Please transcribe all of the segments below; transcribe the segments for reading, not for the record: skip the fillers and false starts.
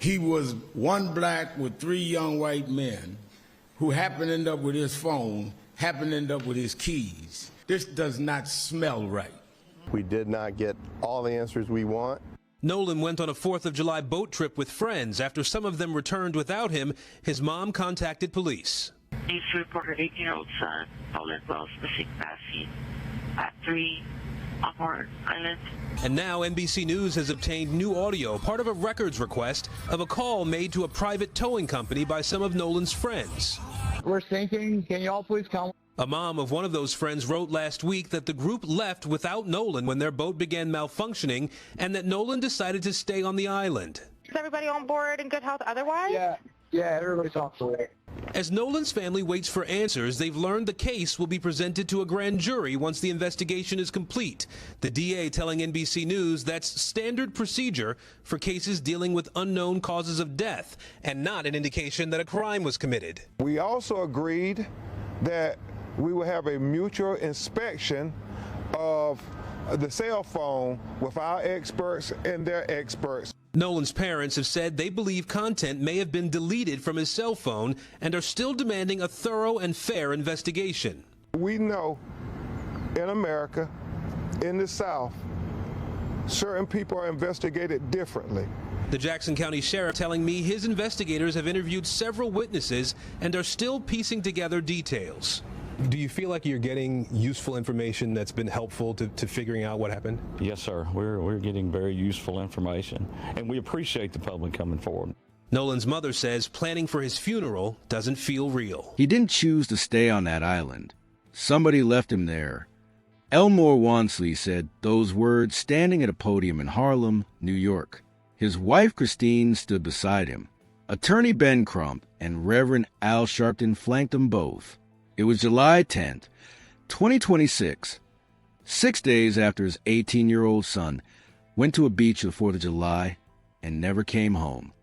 He was one black with three young white men who happened to end up with his phone, happened to end up with his keys. This does not smell right. We did not get all the answers we want. Nolan went on a 4th of July boat trip with friends. After some of them returned without him, his mom contacted police. Please report her 18-year-old son, Nolan Wells, missing passing at 3 Horn Island. And now NBC News has obtained new audio, part of a records request of a call made to a private towing company by some of Nolan's friends. We're sinking. Can y'all please come? A mom of one of those friends wrote last week that the group left without Nolan when their boat began malfunctioning and that Nolan decided to stay on the island. Is everybody on board in good health otherwise? Yeah, everybody's on board. As Nolan's family waits for answers, they've learned the case will be presented to a grand jury once the investigation is complete. The DA telling NBC News that's standard procedure for cases dealing with unknown causes of death and not an indication that a crime was committed. We also agreed that we will have a mutual inspection of the cell phone with our experts and their experts. Nolan's parents have said they believe content may have been deleted from his cell phone and are still demanding a thorough and fair investigation. We know in America, in the South, certain people are investigated differently. The Jackson County Sheriff telling me his investigators have interviewed several witnesses and are still piecing together details. Do you feel like you're getting useful information that's been helpful to figuring out what happened? Yes, sir. We're getting very useful information, and we appreciate the public coming forward. Nolan's mother says planning for his funeral doesn't feel real. He didn't choose to stay on that island. Somebody left him there. Elmore Wansley said those words standing at a podium in Harlem, New York. His wife, Christine, stood beside him. Attorney Ben Crump and Reverend Al Sharpton flanked them both. It was July 10th, 2026, 6 days after his 18-year-old son went to a beach the 4th of July and never came home.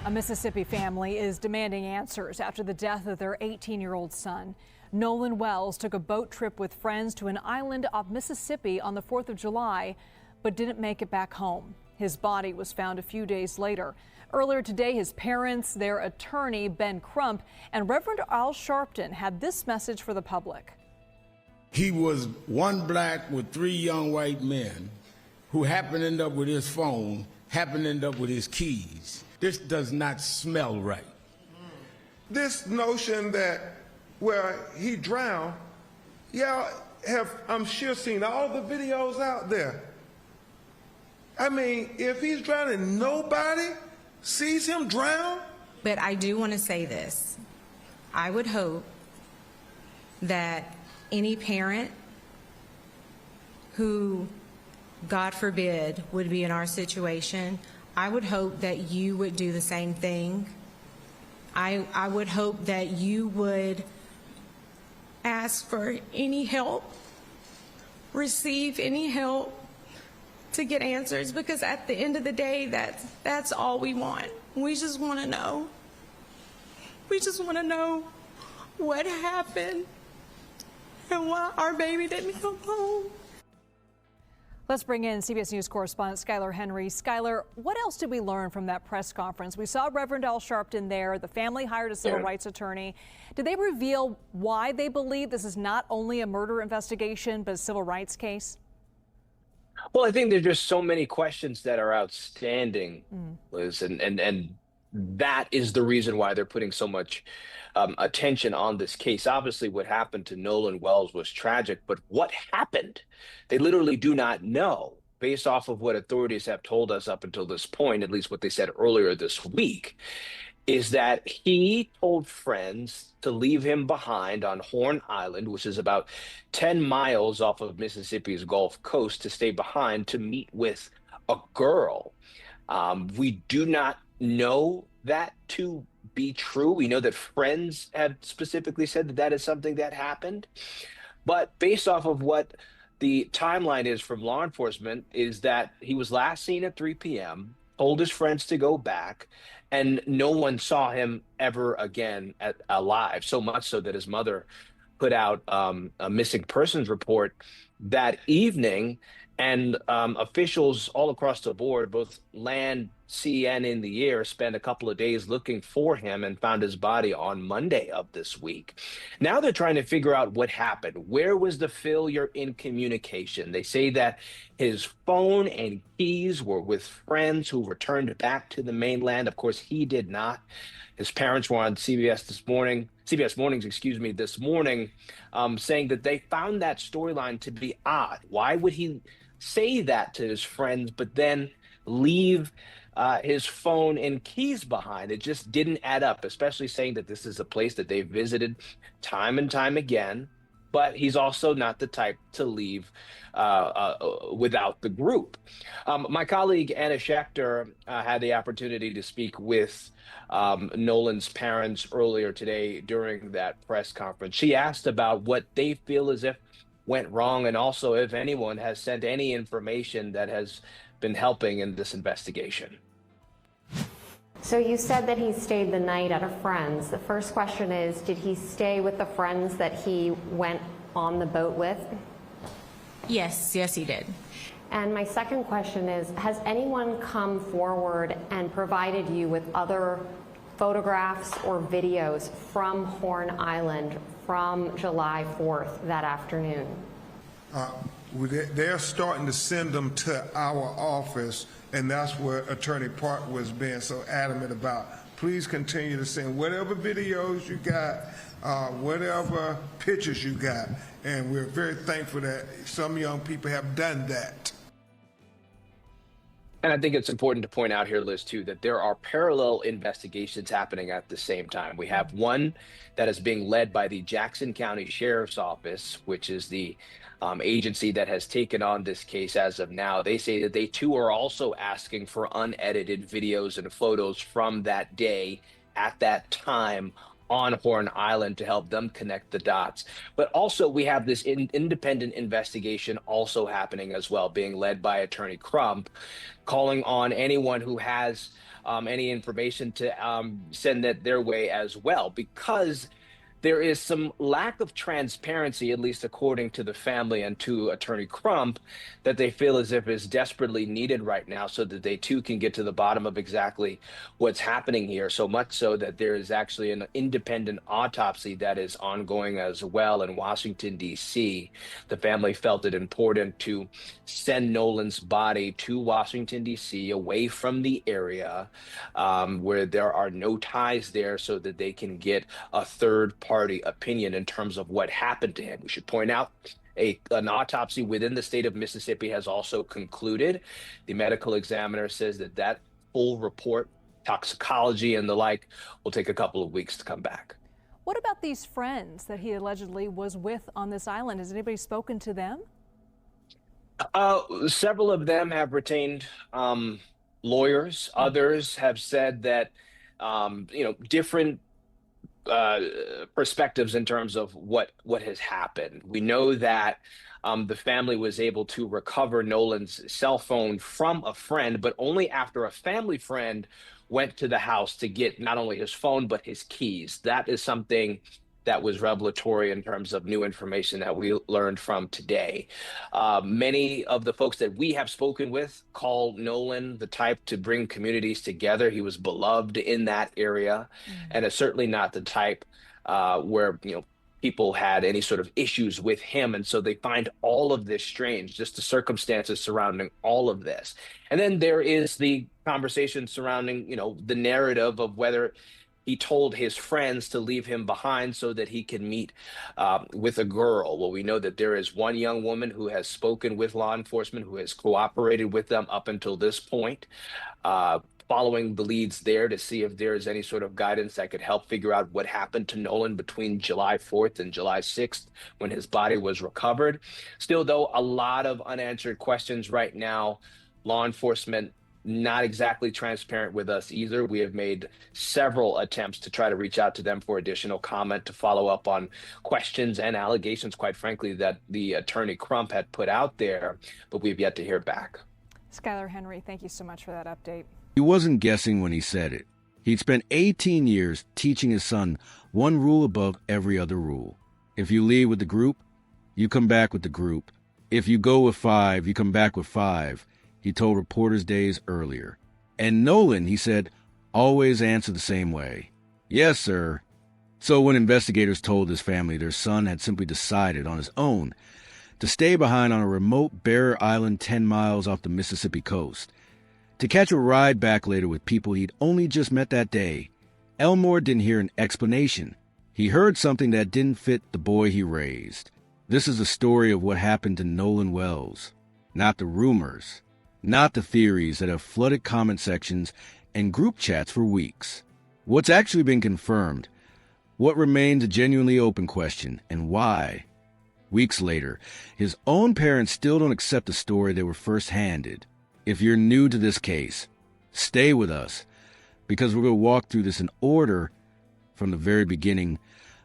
A Mississippi family is demanding answers after the death of their 18-year-old son. Nolan Wells took a boat trip with friends to an island off Mississippi on the 4th of July, but didn't make it back home. His body was found a few days later. Earlier today, his parents, their attorney, Ben Crump, and Reverend Al Sharpton had this message for the public. He was one black with three young white men who happened to end up with his phone, happened to end up with his keys. This does not smell right. This notion that, well, he drowned, y'all have, I'm sure, seen all the videos out there. I mean, if he's drowning, nobody sees him drown? But I do want to say this. I would hope that any parent who, God forbid, would be in our situation, I would hope that you would do the same thing. I would hope that you would ask for any help, receive any help, to get answers, because at the end of the day, that's all we want. We just want to know. We just want to know what happened and why our baby didn't come home. Let's bring in CBS News correspondent Skylar Henry. Skylar, what else did we learn from that press conference? We saw Reverend Al Sharpton there. The family hired a civil rights attorney. Did they reveal why they believe this is not only a murder investigation, but a civil rights case? Well, I think there's just so many questions that are outstanding, Liz, and that is the reason why they're putting so much attention on this case. Obviously, what happened to Nolan Wells was tragic, but what happened? They literally do not know, based off of what authorities have told us up until this point, at least what they said earlier this week, is that he told friends to leave him behind on Horn Island, which is about 10 miles off of Mississippi's Gulf Coast, to stay behind to meet with a girl. We do not know that to be true. We know that friends have specifically said that that is something that happened. But based off of what the timeline is from law enforcement, is that he was last seen at 3 p.m., told his friends to go back, and no one saw him ever again alive, so much so that his mother put out a missing persons report that evening, and officials all across the board, both land, CN in the air spent a couple of days looking for him and found his body on Monday of this week. Now they're trying to figure out what happened. Where was the failure in communication? They say that his phone and keys were with friends who returned back to the mainland. Of course, he did not. His parents were on CBS Mornings, this morning, saying that they found that storyline to be odd. Why would he say that to his friends, but then leave his phone and keys behind? It just didn't add up, especially saying that this is a place that they've visited time and time again. But he's also not the type to leave without the group. My colleague Anna Schechter had the opportunity to speak with Nolan's parents earlier today during that press conference. She asked about what they feel as if went wrong, and also if anyone has sent any information that has been helping in this investigation. So you said that he stayed the night at a friend's. The first question is, did he stay with the friends that he went on the boat with? Yes, he did. And my second question is, has anyone come forward and provided you with other photographs or videos from Horn Island from July 4th that afternoon? They're starting to send them to our office, and that's where Attorney Park was being so adamant about. Please continue to send whatever videos you got, whatever pictures you got, and we're very thankful that some young people have done that. And I think it's important to point out here, Liz, too, that there are parallel investigations happening at the same time. We have one that is being led by the Jackson County Sheriff's Office, which is the agency that has taken on this case as of now. They say that they, too, are also asking for unedited videos and photos from that day at that time on Horn Island to help them connect the dots. But also we have this independent investigation also happening as well, being led by Attorney Crump, calling on anyone who has any information to send that their way as well, because there is some lack of transparency, at least according to the family and to Attorney Crump, that they feel as if is desperately needed right now so that they too can get to the bottom of exactly what's happening here. So much so that there is actually an independent autopsy that is ongoing as well in Washington, D.C. The family felt it important to send Nolan's body to Washington, D.C., away from the area where there are no ties there, so that they can get a third-party opinion in terms of what happened to him. We should point out an autopsy within the state of Mississippi has also concluded. The medical examiner says that full report, toxicology and the like, will take a couple of weeks to come back. What about these friends that he allegedly was with on this island? Has anybody spoken to them? Several of them have retained lawyers. Others have said that, different perspectives in terms of what has happened. We know that the family was able to recover Nolan's cell phone from a friend, but only after a family friend went to the house to get not only his phone, but his keys. That is something that was revelatory in terms of new information that we learned from today. Many of the folks that we have spoken with call Nolan the type to bring communities together. He was beloved in that area, and is certainly not the type where people had any sort of issues with him. And so they find all of this strange, just the circumstances surrounding all of this. And then there is the conversation surrounding, the narrative of whether he told his friends to leave him behind so that he can meet with a girl. Well, we know that there is one young woman who has spoken with law enforcement, who has cooperated with them up until this point, following the leads there to see if there is any sort of guidance that could help figure out what happened to Nolan between July 4th and July 6th when his body was recovered. Still, though, a lot of unanswered questions right now. Law enforcement not exactly transparent with us either. We have made several attempts to try to reach out to them for additional comment, to follow up on questions and allegations, quite frankly, that the Attorney Crump had put out there, but we've yet to hear back. Skylar Henry, thank you so much for that update. He wasn't guessing when he said it. He'd spent 18 years teaching his son one rule above every other rule. If you leave with the group, you come back with the group. If you go with 5, you come back with 5. He told reporters days earlier. And Nolan, he said, always answered the same way. Yes, sir. So when investigators told his family their son had simply decided on his own to stay behind on a remote barrier island 10 miles off the Mississippi coast, to catch a ride back later with people he'd only just met that day, Elmore didn't hear an explanation. He heard something that didn't fit the boy he raised. This is the story of what happened to Nolan Wells. Not the rumors, not the theories that have flooded comment sections and group chats for weeks. What's actually been confirmed? What remains a genuinely open question, and why? Weeks later, his own parents still don't accept the story they were first handed. If you're new to this case, stay with us, because we're going to walk through this in order from the very beginning,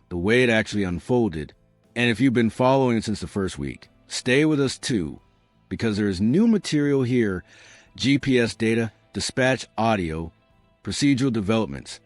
the way it actually unfolded. And if you've been following it since the first week, stay with us too, because there is new material here, GPS data, dispatch audio, procedural developments,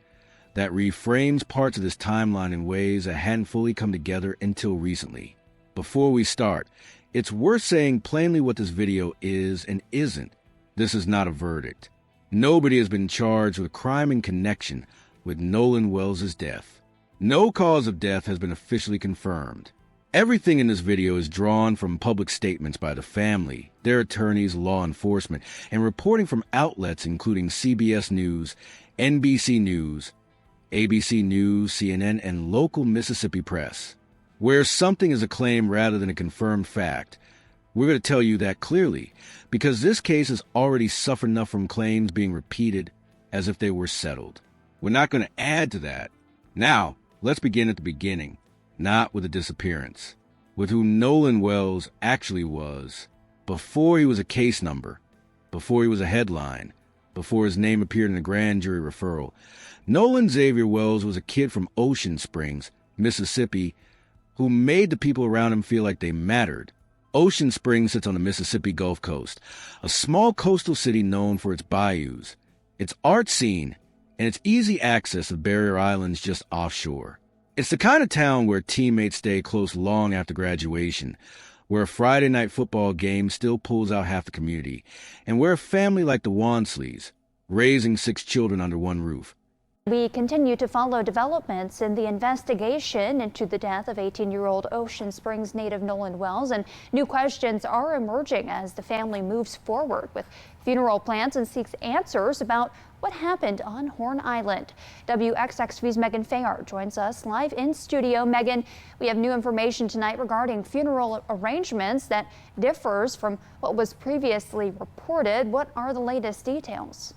that reframes parts of this timeline in ways that hadn't fully come together until recently. Before we start, it's worth saying plainly what this video is and isn't. This is not a verdict. Nobody has been charged with crime in connection with Nolan Wells' death. No cause of death has been officially confirmed. Everything in this video is drawn from public statements by the family, their attorneys, law enforcement, and reporting from outlets including CBS News, NBC News, ABC News, CNN, and local Mississippi press. Where something is a claim rather than a confirmed fact, we're going to tell you that clearly, because this case has already suffered enough from claims being repeated as if they were settled. We're not going to add to that. Now, let's begin at the beginning, not with the disappearance, with who Nolan Wells actually was, before he was a case number, before he was a headline, before his name appeared in a grand jury referral. Nolan Xavier Wells was a kid from Ocean Springs, Mississippi, who made the people around him feel like they mattered. Ocean Springs sits on the Mississippi Gulf Coast, a small coastal city known for its bayous, its art scene, and its easy access to barrier islands just offshore. It's the kind of town where teammates stay close long after graduation, where a Friday night football game still pulls out half the community, and where a family like the Wansleys, raising 6 children under one roof. We continue to follow developments in the investigation into the death of 18-year-old Ocean Springs native Nolan Wells, and new questions are emerging as the family moves forward with funeral plans and seeks answers about what happened on Horn Island. WXXV's Megan Fayard joins us live in studio. Megan, we have new information tonight regarding funeral arrangements that differs from what was previously reported. What are the latest details?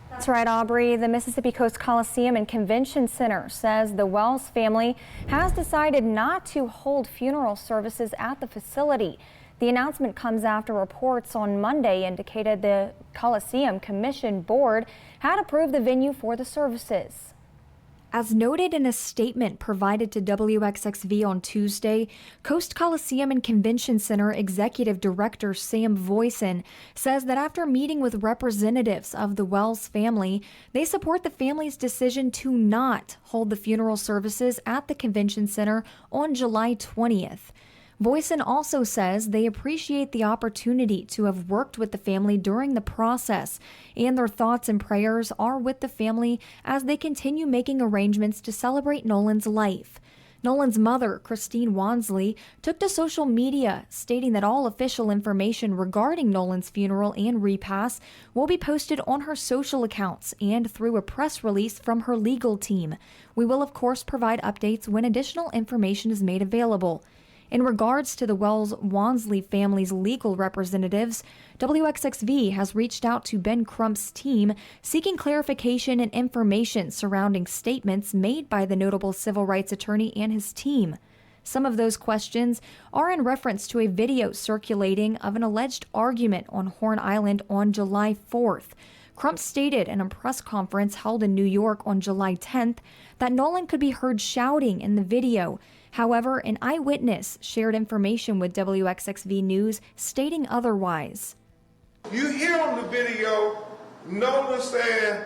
That's right, Aubrey. The Mississippi Coast Coliseum and Convention Center says the Wells family has decided not to hold funeral services at the facility. The announcement comes after reports on Monday indicated the Coliseum Commission Board had approved the venue for the services. As noted in a statement provided to WXXV on Tuesday, Coast Coliseum and Convention Center Executive Director Sam Voisin says that after meeting with representatives of the Wells family, they support the family's decision to not hold the funeral services at the Convention Center on July 20th. Voisin also says they appreciate the opportunity to have worked with the family during the process, and their thoughts and prayers are with the family as they continue making arrangements to celebrate Nolan's life. Nolan's mother, Christine Wansley, took to social media stating that all official information regarding Nolan's funeral and repast will be posted on her social accounts and through a press release from her legal team. We will, of course, provide updates when additional information is made available. In regards to the Wells-Wansley family's legal representatives, WXXV has reached out to Ben Crump's team seeking clarification and information surrounding statements made by the notable civil rights attorney and his team. Some of those questions are in reference to a video circulating of an alleged argument on Horn Island on July 4th. Crump stated in a press conference held in New York on July 10th that Nolan could be heard shouting in the video. However, an eyewitness shared information with WXXV News stating otherwise. You hear on the video Nolan saying,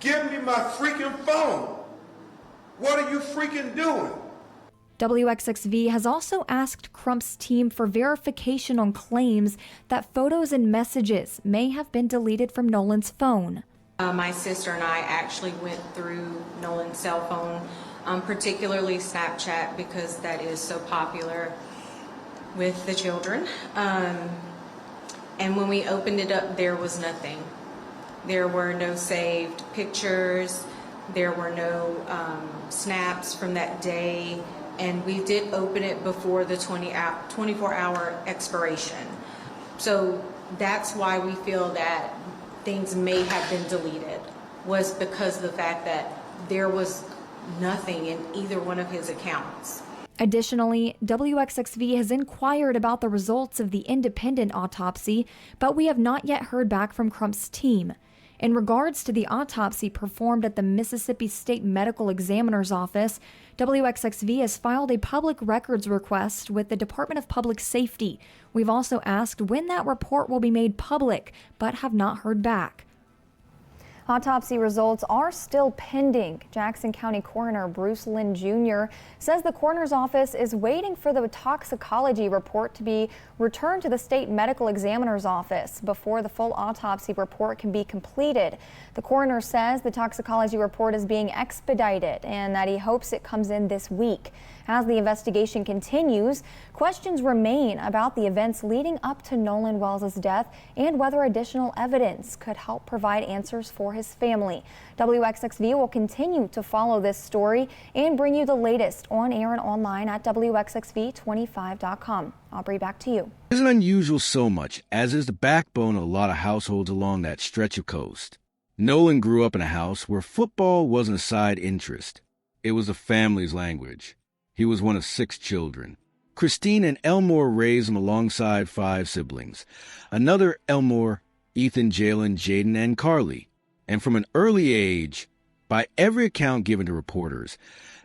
"Give me my freaking phone. What are you freaking doing?" WXXV has also asked Crump's team for verification on claims that photos and messages may have been deleted from Nolan's phone. My sister and I actually went through Nolan's cell phone, particularly Snapchat, because that is so popular with the children. And when we opened it up, there was nothing. There were no saved pictures. There were no snaps from that day. And we did open it before the 24-hour expiration. So that's why we feel that things may have been deleted, was because of the fact that there was nothing in either one of his accounts. Additionally, WXXV has inquired about the results of the independent autopsy, but we have not yet heard back from Crump's team. In regards to the autopsy performed at the Mississippi State Medical Examiner's Office, WXXV has filed a public records request with the Department of Public Safety. We've also asked when that report will be made public, but have not heard back. Autopsy results are still pending. Jackson County Coroner Bruce Lynn Jr. says the coroner's office is waiting for the toxicology report to be returned to the state medical examiner's office before the full autopsy report can be completed. The coroner says the toxicology report is being expedited and that he hopes it comes in this week. As the investigation continues, questions remain about the events leading up to Nolan Wells' death and whether additional evidence could help provide answers for his family. WXXV will continue to follow this story and bring you the latest on air and online at WXXV25.com. Aubrey, back to you. It isn't unusual so much, as is the backbone of a lot of households along that stretch of coast. Nolan grew up in a house where football wasn't a side interest. It was the family's language. He was one of 6 children. Christine and Elmore raised him alongside 5 siblings. Another Elmore, Ethan, Jalen, Jaden, and Carly. And from an early age, by every account given to reporters,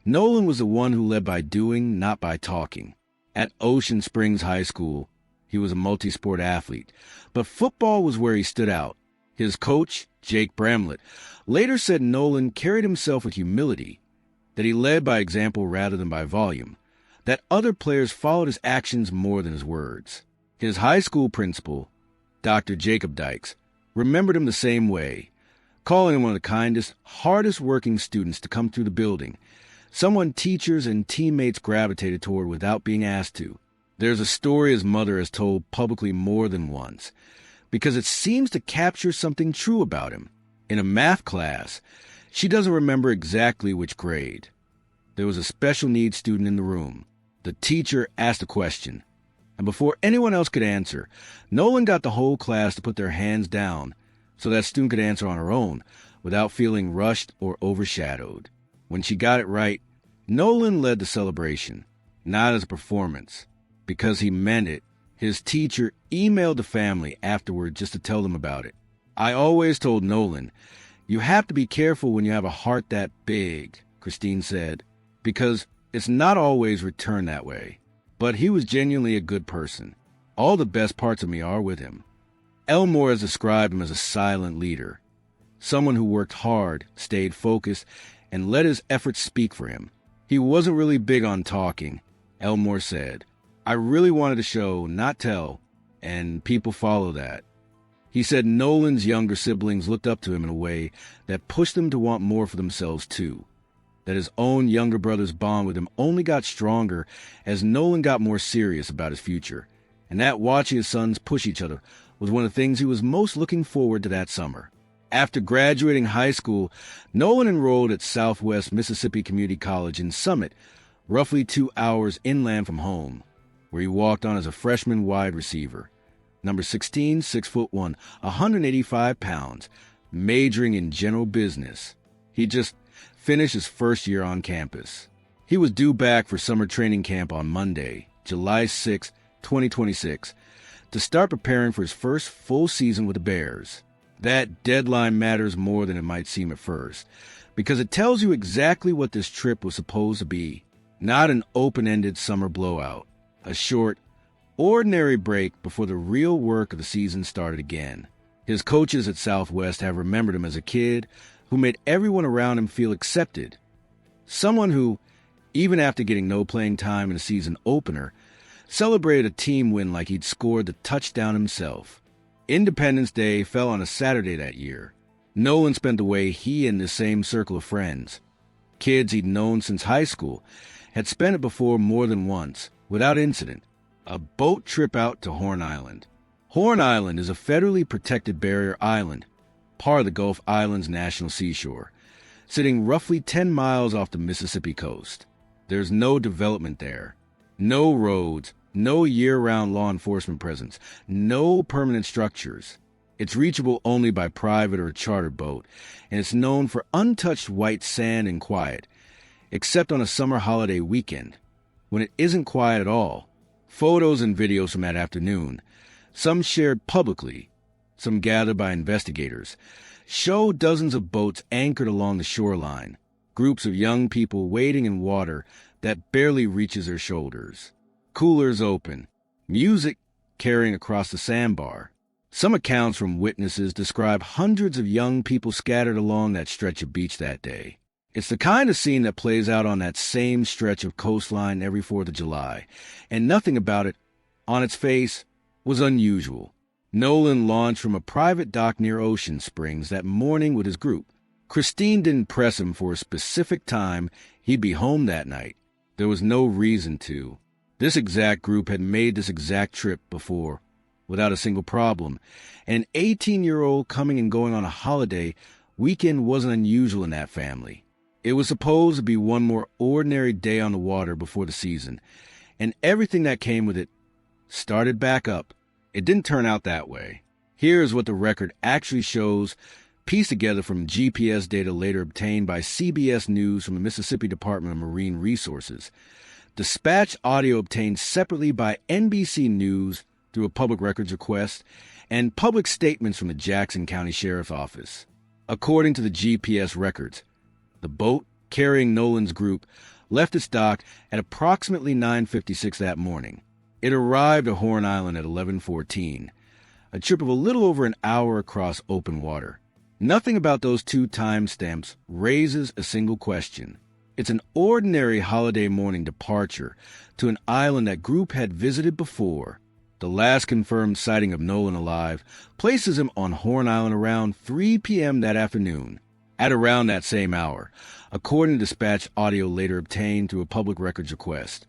Nolan was the one who led by doing, not by talking. At Ocean Springs High School, he was a multi-sport athlete, but football was where he stood out. His coach, Jake Bramlett, later said Nolan carried himself with humility, that he led by example rather than by volume, that other players followed his actions more than his words. His high school principal, Dr. Jacob Dykes, remembered him the same way, calling him one of the kindest, hardest-working students to come through the building, someone teachers and teammates gravitated toward without being asked to. There's a story his mother has told publicly more than once, because it seems to capture something true about him. In a math class, she doesn't remember exactly which grade. There was a special needs student in the room. The teacher asked a question, and before anyone else could answer, Nolan got the whole class to put their hands down so that student could answer on her own without feeling rushed or overshadowed. When she got it right, Nolan led the celebration, not as a performance, because he meant it. His teacher emailed the family afterward just to tell them about it. I always told Nolan, "You have to be careful when you have a heart that big," Christine said, "because it's not always returned that way." But he was genuinely a good person. All the best parts of me are with him. Elmore has described him as a silent leader, someone who worked hard, stayed focused, and let his efforts speak for him. He wasn't really big on talking, Elmore said. "I really wanted to show, not tell, and people follow that." He said Nolan's younger siblings looked up to him in a way that pushed them to want more for themselves too, that his own younger brother's bond with him only got stronger as Nolan got more serious about his future, and that watching his sons push each other was one of the things he was most looking forward to that summer. After graduating high school, Nolan enrolled at Southwest Mississippi Community College in Summit, roughly 2 hours inland from home, where he walked on as a freshman wide receiver. Number 16, 6'1", 185 pounds, majoring in general business. He just finished his first year on campus. He was due back for summer training camp on Monday, July 6, 2026, to start preparing for his first full season with the Bears. That deadline matters more than it might seem at first, because it tells you exactly what this trip was supposed to be. Not an open-ended summer blowout, a short, ordinary break before the real work of the season started again. His coaches at Southwest have remembered him as a kid who made everyone around him feel accepted. Someone who, even after getting no playing time in the season opener, celebrated a team win like he'd scored the touchdown himself. Independence Day fell on a Saturday that year. Nolan spent the way he and the same circle of friends, kids he'd known since high school, had spent it before more than once, without incident, a boat trip out to Horn Island. Horn Island is a federally protected barrier island, part of the Gulf Islands National Seashore, sitting roughly 10 miles off the Mississippi coast. There's no development there, no roads, no year-round law enforcement presence, no permanent structures. It's reachable only by private or chartered boat, and it's known for untouched white sand and quiet, except on a summer holiday weekend, when it isn't quiet at all. Photos and videos from that afternoon, some shared publicly, some gathered by investigators, show dozens of boats anchored along the shoreline, groups of young people wading in water that barely reaches their shoulders, coolers open, music carrying across the sandbar. Some accounts from witnesses describe hundreds of young people scattered along that stretch of beach that day. It's the kind of scene that plays out on that same stretch of coastline every 4th of July, and nothing about it, on its face, was unusual. Nolan launched from a private dock near Ocean Springs that morning with his group. Christine didn't press him for a specific time he'd be home that night. There was no reason to. This exact group had made this exact trip before, without a single problem, and an 18-year-old coming and going on a holiday weekend wasn't unusual in that family. It was supposed to be one more ordinary day on the water before the season, and everything that came with it started back up. It didn't turn out that way. Here's what the record actually shows, pieced together from GPS data later obtained by CBS News from the Mississippi Department of Marine Resources. Dispatch audio obtained separately by NBC News through a public records request, and public statements from the Jackson County Sheriff's Office. According to the GPS records, the boat carrying Nolan's group left its dock at approximately 9:56 that morning. It arrived at Horn Island at 11:14, a trip of a little over an hour across open water. Nothing about those two timestamps raises a single question. It's an ordinary holiday morning departure to an island that group had visited before. The last confirmed sighting of Nolan alive places him on Horn Island around 3 p.m. that afternoon. At around that same hour, according to dispatch audio later obtained through a public records request,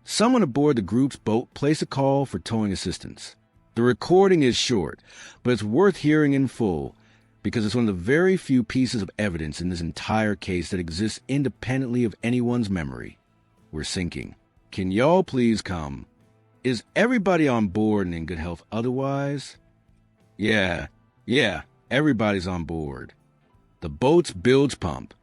someone aboard the group's boat placed a call for towing assistance. The recording is short, but it's worth hearing in full because it's one of the very few pieces of evidence in this entire case that exists independently of anyone's memory. We're sinking. Can y'all please come? Is everybody on board and in good health otherwise? Yeah, everybody's on board. The boat's bilge pump,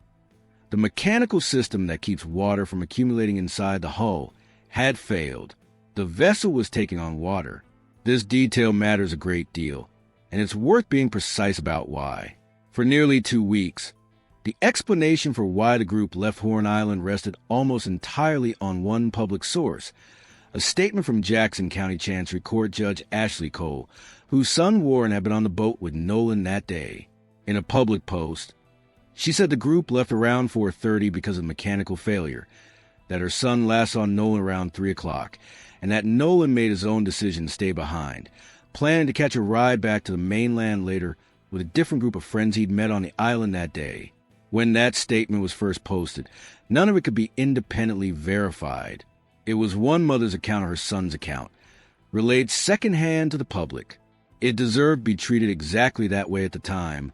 the mechanical system that keeps water from accumulating inside the hull, had failed. The vessel was taking on water. This detail matters a great deal, and it's worth being precise about why. For nearly 2 weeks, the explanation for why the group left Horn Island rested almost entirely on one public source, a statement from Jackson County Chancery Court Judge Ashley Cole, whose son Warren had been on the boat with Nolan that day. In a public post, she said the group left around 4:30 because of mechanical failure, that her son last saw Nolan around 3 o'clock, and that Nolan made his own decision to stay behind, planning to catch a ride back to the mainland later with a different group of friends he'd met on the island that day. When that statement was first posted, none of it could be independently verified. It was one mother's account of her son's account, relayed secondhand to the public. It deserved to be treated exactly that way at the time,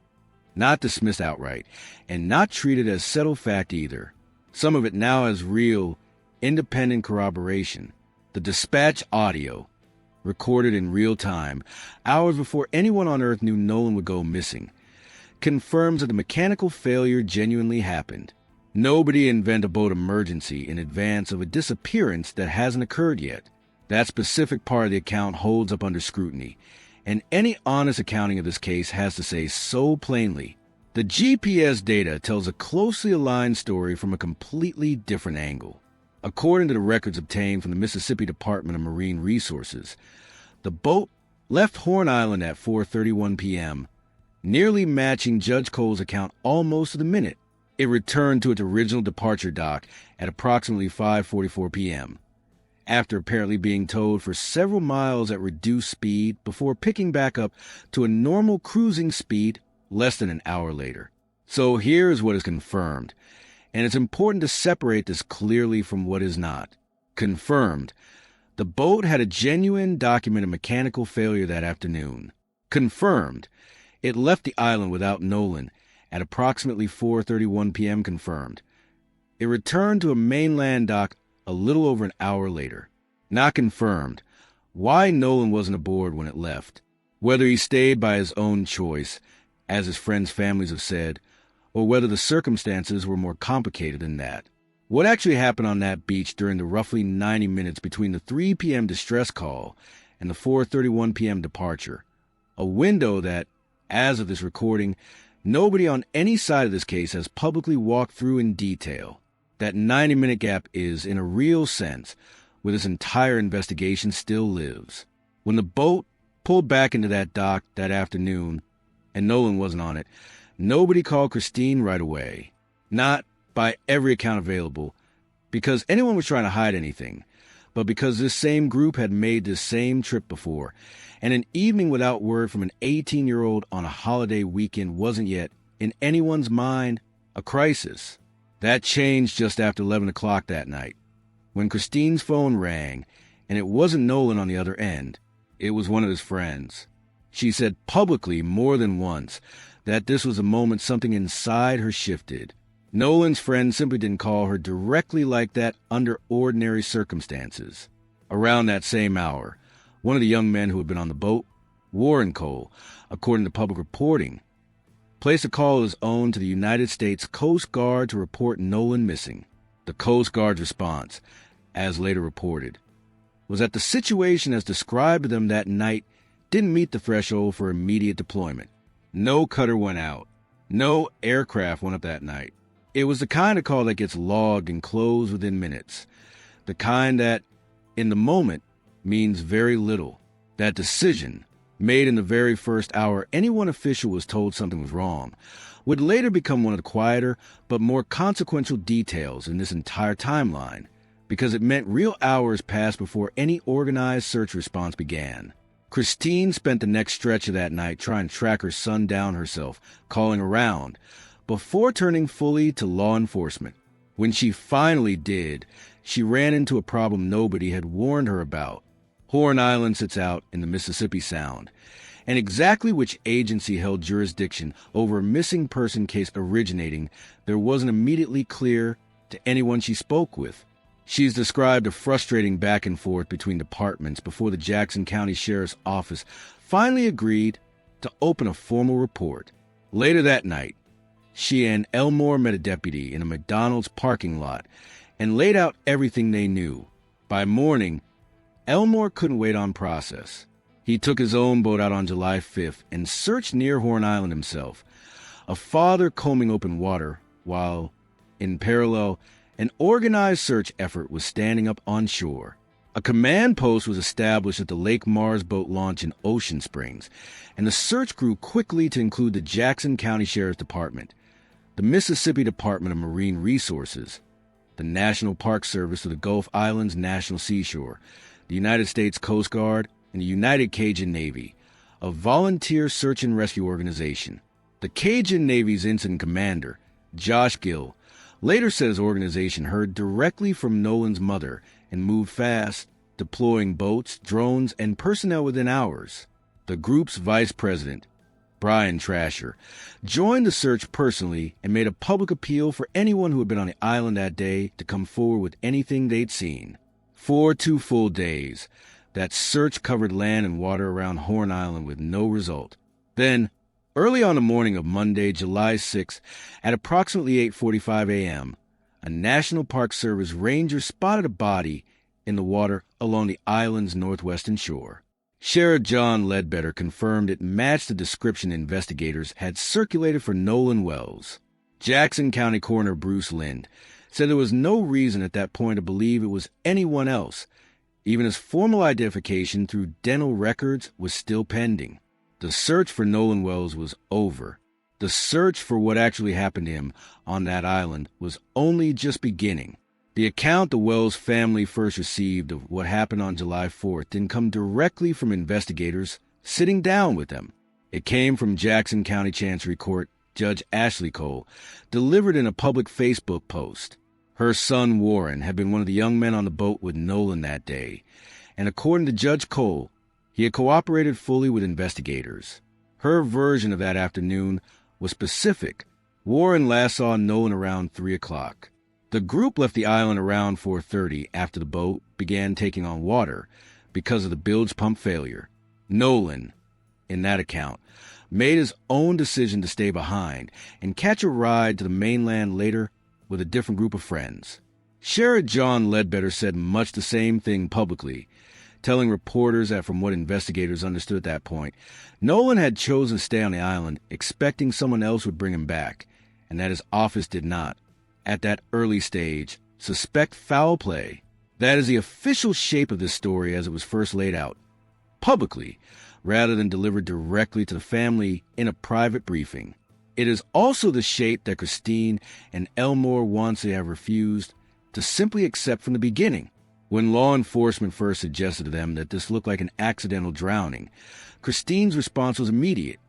not dismissed outright, and not treated as settled fact either. Some of it now has real, independent corroboration. The dispatch audio, recorded in real time, hours before anyone on Earth knew Nolan would go missing, confirms that the mechanical failure genuinely happened. Nobody invented a boat emergency in advance of a disappearance that hasn't occurred yet. That specific part of the account holds up under scrutiny, and any honest accounting of this case has to say so plainly. The GPS data tells a closely aligned story from a completely different angle. According to the records obtained from the Mississippi Department of Marine Resources, the boat left Horn Island at 4:31 p.m., nearly matching Judge Cole's account almost to the minute. It returned to its original departure dock at approximately 5:44 p.m., after apparently being towed for several miles at reduced speed before picking back up to a normal cruising speed less than an hour later. So here's what is confirmed, and it's important to separate this clearly from what is not. Confirmed. The boat had a genuine documented mechanical failure that afternoon. Confirmed. It left the island without Nolan at approximately 4:31 p.m. Confirmed. It returned to a mainland dock a little over an hour later. Not confirmed. Why Nolan wasn't aboard when it left. Whether he stayed by his own choice, as his friends' families have said, or whether the circumstances were more complicated than that. What actually happened on that beach during the roughly 90 minutes between the 3 p.m. distress call and the 4:31 p.m. departure? A window that, as of this recording, nobody on any side of this case has publicly walked through in detail. That 90-minute gap is, in a real sense, where this entire investigation still lives. When the boat pulled back into that dock that afternoon, and Nolan wasn't on it, nobody called Christine right away. Not by every account available, because anyone was trying to hide anything, but because this same group had made this same trip before, and an evening without word from an 18-year-old on a holiday weekend wasn't yet, in anyone's mind, a crisis. That changed just after 11 o'clock that night, when Christine's phone rang, and it wasn't Nolan on the other end. It was one of his friends. She said publicly more than once that this was a moment something inside her shifted. Nolan's friend simply didn't call her directly like that under ordinary circumstances. Around that same hour, one of the young men who had been on the boat, Warren Cole, according to public reporting, placed a call of his own to the United States Coast Guard to report Nolan missing. The Coast Guard's response, as later reported, was that the situation as described to them that night didn't meet the threshold for immediate deployment. No cutter went out. No aircraft went up that night. It was the kind of call that gets logged and closed within minutes. The kind that, in the moment, means very little. That decision, made in the very first hour anyone official was told something was wrong, would later become one of the quieter but more consequential details in this entire timeline, because it meant real hours passed before any organized search response began. Christine spent the next stretch of that night trying to track her son down herself, calling around, before turning fully to law enforcement. When she finally did, she ran into a problem nobody had warned her about. Horn Island sits out in the Mississippi Sound, and exactly which agency held jurisdiction over a missing person case originating there wasn't immediately clear to anyone she spoke with. She's described a frustrating back and forth between departments before the Jackson County Sheriff's Office finally agreed to open a formal report. Later that night, she and Elmore met a deputy in a McDonald's parking lot and laid out everything they knew. By morning, Elmore couldn't wait on process. He took his own boat out on July 5th and searched near Horn Island himself, a father combing open water, while, in parallel, an organized search effort was standing up on shore. A command post was established at the Lake Mars boat launch in Ocean Springs, and the search grew quickly to include the Jackson County Sheriff's Department, the Mississippi Department of Marine Resources, the National Park Service of the Gulf Islands National Seashore, the United States Coast Guard, and the United Cajun Navy, a volunteer search and rescue organization. The Cajun Navy's incident commander, Josh Gill, later said his organization heard directly from Nolan's mother and moved fast, deploying boats, drones, and personnel within hours. The group's vice president, Brian Trasher, joined the search personally and made a public appeal for anyone who had been on the island that day to come forward with anything they'd seen. 4 full days, that search covered land and water around Horn Island with no result. Then, early on the morning of Monday, July 6th, at approximately 8:45 a.m., a National Park Service ranger spotted a body in the water along the island's northwestern shore. Sheriff John Ledbetter confirmed it matched the description investigators had circulated for Nolan Wells. Jackson County Coroner Bruce Lind said there was no reason at that point to believe it was anyone else, even as formal identification through dental records was still pending. The search for Nolan Wells was over. The search for what actually happened to him on that island was only just beginning. The account the Wells family first received of what happened on July 4th didn't come directly from investigators sitting down with them. It came from Jackson County Chancery Court Judge Ashley Cole, delivered in a public Facebook post. Her son Warren had been one of the young men on the boat with Nolan that day, and according to Judge Cole, he had cooperated fully with investigators. Her version of that afternoon was specific. Warren last saw Nolan around 3 o'clock. The group left the island around 4:30 after the boat began taking on water because of the bilge pump failure. Nolan, in that account, made his own decision to stay behind and catch a ride to the mainland later with a different group of friends. Sheriff John Ledbetter said much the same thing publicly, telling reporters that from what investigators understood at that point, Nolan had chosen to stay on the island expecting someone else would bring him back, and that his office did not, at that early stage, suspect foul play. That is the official shape of this story as it was first laid out, publicly, rather than delivered directly to the family in a private briefing. It is also the shape that Christine and Elmore Wansley have refused to simply accept from the beginning. When law enforcement first suggested to them that this looked like an accidental drowning, Christine's response was immediate.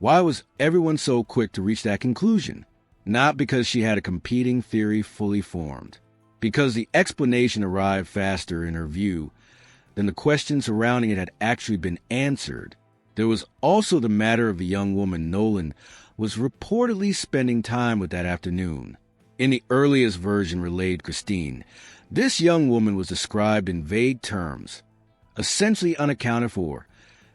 Why was everyone so quick to reach that conclusion? Not because she had a competing theory fully formed, because the explanation arrived faster in her view than the questions surrounding it had actually been answered. There was also the matter of the young woman Nolan was reportedly spending time with that afternoon. In the earliest version relayed Christine, this young woman was described in vague terms, essentially unaccounted for,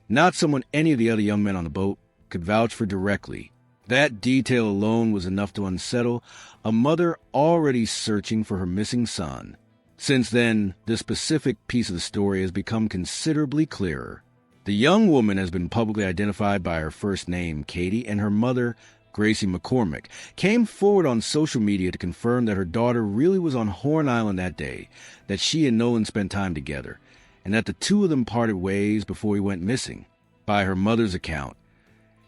not someone any of the other young men on the boat could vouch for directly. That detail alone was enough to unsettle a mother already searching for her missing son. Since then, this specific piece of the story has become considerably clearer. The young woman has been publicly identified by her first name, Katie, and her mother, Gracie McCormick, came forward on social media to confirm that her daughter really was on Horn Island that day, that she and Nolan spent time together, and that the two of them parted ways before he went missing. By her mother's account,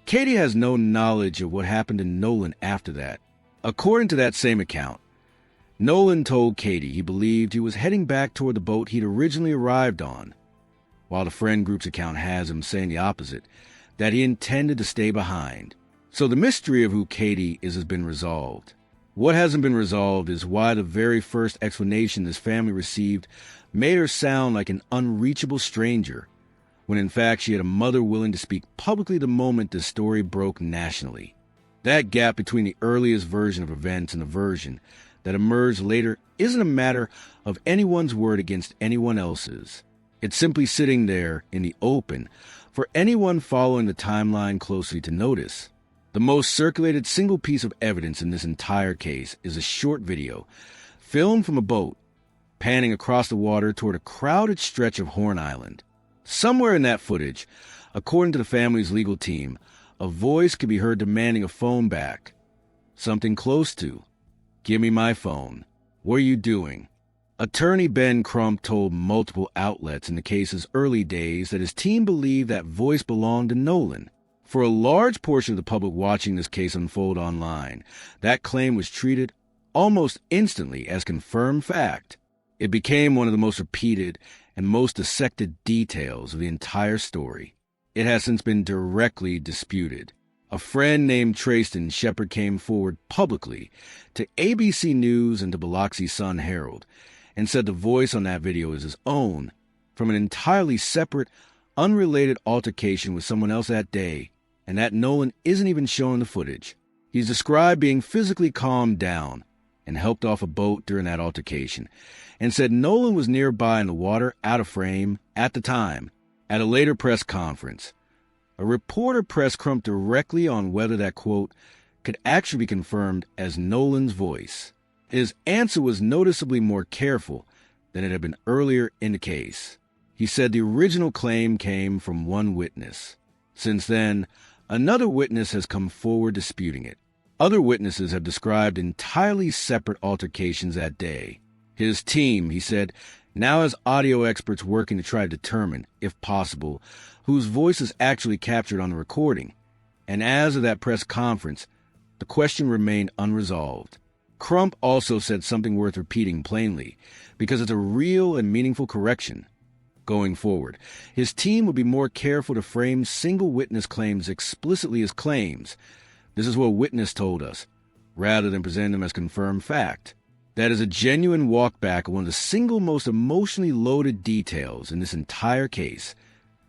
Katie has no knowledge of what happened to Nolan after that. According to that same account, Nolan told Katie he believed he was heading back toward the boat he'd originally arrived on, while the friend group's account has him saying the opposite, that he intended to stay behind. So the mystery of who Katie is has been resolved. What hasn't been resolved is why the very first explanation this family received made her sound like an unreachable stranger, when in fact she had a mother willing to speak publicly the moment the story broke nationally. That gap between the earliest version of events and the version that emerged later isn't a matter of anyone's word against anyone else's. It's simply sitting there in the open for anyone following the timeline closely to notice. The most circulated single piece of evidence in this entire case is a short video filmed from a boat panning across the water toward a crowded stretch of Horn Island. Somewhere in that footage, according to the family's legal team, a voice could be heard demanding a phone back. Something close to, "Give me my phone. What are you doing?" Attorney Ben Crump told multiple outlets in the case's early days that his team believed that voice belonged to Nolan. For a large portion of the public watching this case unfold online, that claim was treated almost instantly as confirmed fact. It became one of the most repeated and most dissected details of the entire story. It has since been directly disputed. A friend named Trayston Shepard came forward publicly to ABC News and to Biloxi Sun-Herald and said the voice on that video is his own, from an entirely separate, unrelated altercation with someone else that day, and that Nolan isn't even shown in the footage. He's described being physically calmed down and helped off a boat during that altercation, and said Nolan was nearby in the water, out of frame, at the time. At a later press conference, a reporter pressed Crump directly on whether that quote could actually be confirmed as Nolan's voice. His answer was noticeably more careful than it had been earlier in the case. He said the original claim came from one witness. Since then, another witness has come forward disputing it. Other witnesses have described entirely separate altercations that day. His team, he said, now has audio experts working to try to determine, if possible, whose voice is actually captured on the recording, And as of that press conference, the question remained unresolved. Crump also said something worth repeating plainly, because it's a real and meaningful correction. Going forward, his team would be more careful to frame single witness claims explicitly as claims. This is what a witness told us, rather than presenting them as confirmed fact. That is a genuine walkback of one of the single most emotionally loaded details in this entire case,